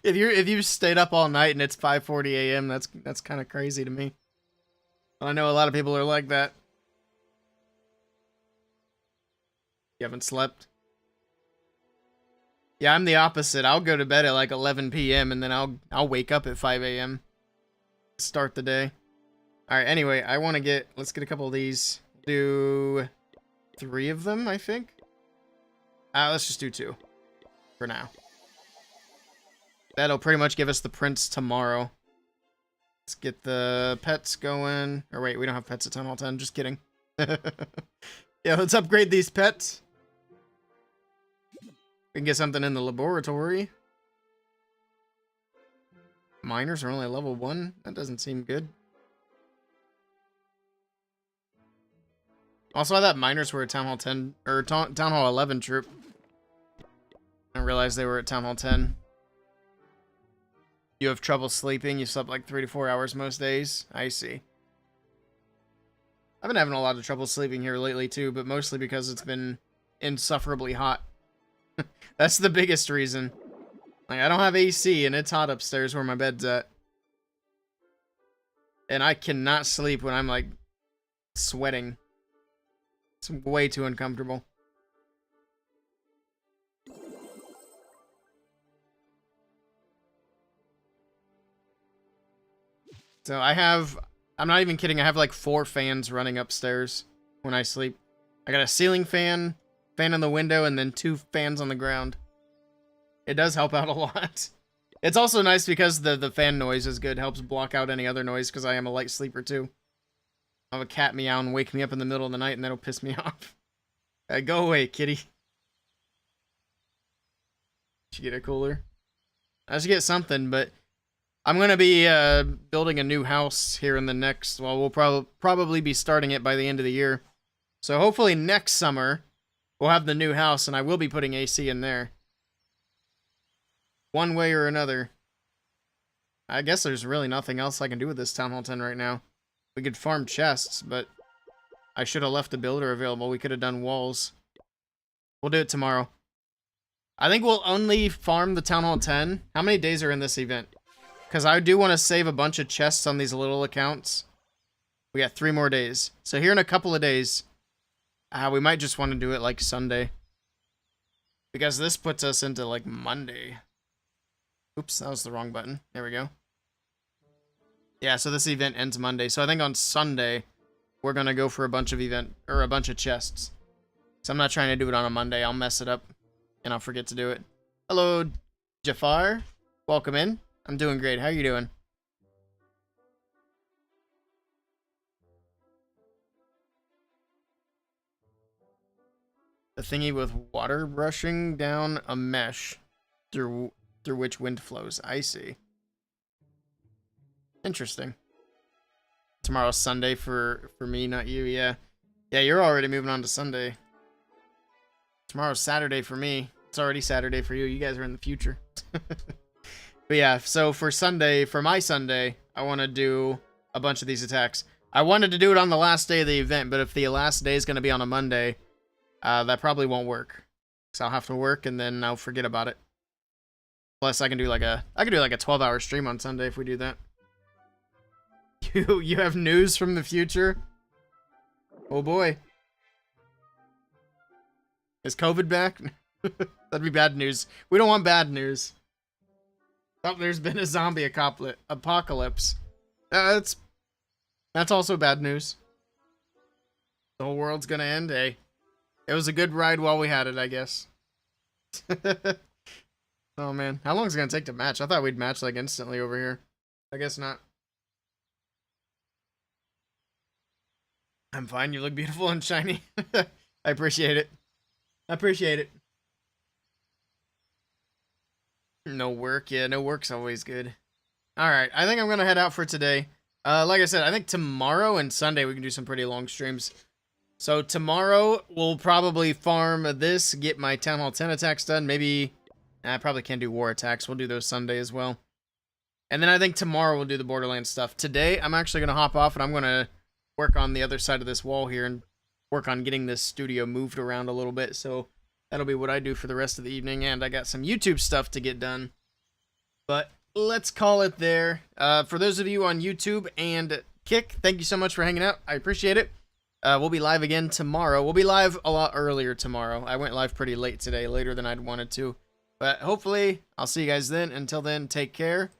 If you've stayed up all night and it's 5:40 a.m., that's kind of crazy to me. I know a lot of people are like that. You haven't slept? Yeah, I'm the opposite. I'll go to bed at like 11 p.m. and then I'll wake up at 5 a.m. Start the day. All right. Anyway, let's get a couple of these. Do 3 of them, I think. Let's just do 2 for now. That'll pretty much give us the prints tomorrow. Let's get the pets going. Or wait, we don't have pets at Town Hall 10. Just kidding. Yeah, let's upgrade these pets. We can get something in the laboratory. Miners are only level 1? That doesn't seem good. Also, I thought miners were at Town Hall 10, or Town Hall 11 troop. I didn't realize they were at Town Hall 10. You have trouble sleeping? You slept like 3 to 4 hours most days? I see. I've been having a lot of trouble sleeping here lately too, but mostly because it's been insufferably hot. That's the biggest reason. Like, I don't have AC and it's hot upstairs where my bed's at. And I cannot sleep when I'm like sweating. It's way too uncomfortable. So I'm not even kidding, I have like 4 fans running upstairs when I sleep. I got a ceiling fan, fan in the window, and then 2 fans on the ground. It does help out a lot. It's also nice because the fan noise is good, helps block out any other noise because I am a light sleeper too. I'll have a cat meow and wake me up in the middle of the night and that'll piss me off. Go away, kitty. Should get a cooler. I should get something, but I'm going to be building a new house here in the next... Well, we'll probably be starting it by the end of the year. So hopefully next summer, we'll have the new house, and I will be putting AC in there. One way or another. I guess there's really nothing else I can do with this Town Hall 10 right now. We could farm chests, but I should have left a builder available. We could have done walls. We'll do it tomorrow. I think we'll only farm the Town Hall 10. How many days are in this event? Because I do want to save a bunch of chests on these little accounts. We got 3 more days. So here in a couple of days, we might just want to do it like Sunday. Because this puts us into like Monday. Oops, that was the wrong button. There we go. Yeah, so this event ends Monday. So I think on Sunday, we're going to go for a bunch of chests. So I'm not trying to do it on a Monday. I'll mess it up and I'll forget to do it. Hello, Jafar. Welcome in. I'm doing great. How are you doing? The thingy with water brushing down a mesh through which wind flows. I see. Interesting. Tomorrow's Sunday for me, not you. Yeah. Yeah, you're already moving on to Sunday. Tomorrow's Saturday for me. It's already Saturday for you. You guys are in the future. But yeah, so for Sunday, for my Sunday, I want to do a bunch of these attacks. I wanted to do it on the last day of the event, but if the last day is going to be on a Monday, that probably won't work. So I'll have to work and then I'll forget about it. Plus, I can do like a 12-hour stream on Sunday if we do that. You have news from the future? Oh boy. Is COVID back? That'd be bad news. We don't want bad news. Oh, there's been a zombie apocalypse. That's also bad news. The whole world's gonna end. Hey, it was a good ride while we had it, I guess. Oh man, how long is it gonna take to match? I thought we'd match like instantly over here. I guess not. I'm fine. You look beautiful and shiny. I appreciate it. I appreciate it. No work. Yeah, no work's always good. Alright, I think I'm going to head out for today. Like I said, I think tomorrow and Sunday we can do some pretty long streams. So tomorrow we'll probably farm this, get my Town Hall 10 attacks done. Maybe, I probably can't do war attacks. We'll do those Sunday as well. And then I think tomorrow we'll do the Borderlands stuff. Today, I'm actually going to hop off and I'm going to work on the other side of this wall here and work on getting this studio moved around a little bit. So that'll be what I do for the rest of the evening, and I got some YouTube stuff to get done. But let's call it there. For those of you on YouTube and Kick, thank you so much for hanging out. I appreciate it. We'll be live again tomorrow. We'll be live a lot earlier tomorrow. I went live pretty late today, later than I'd wanted to. But hopefully, I'll see you guys then. Until then, take care.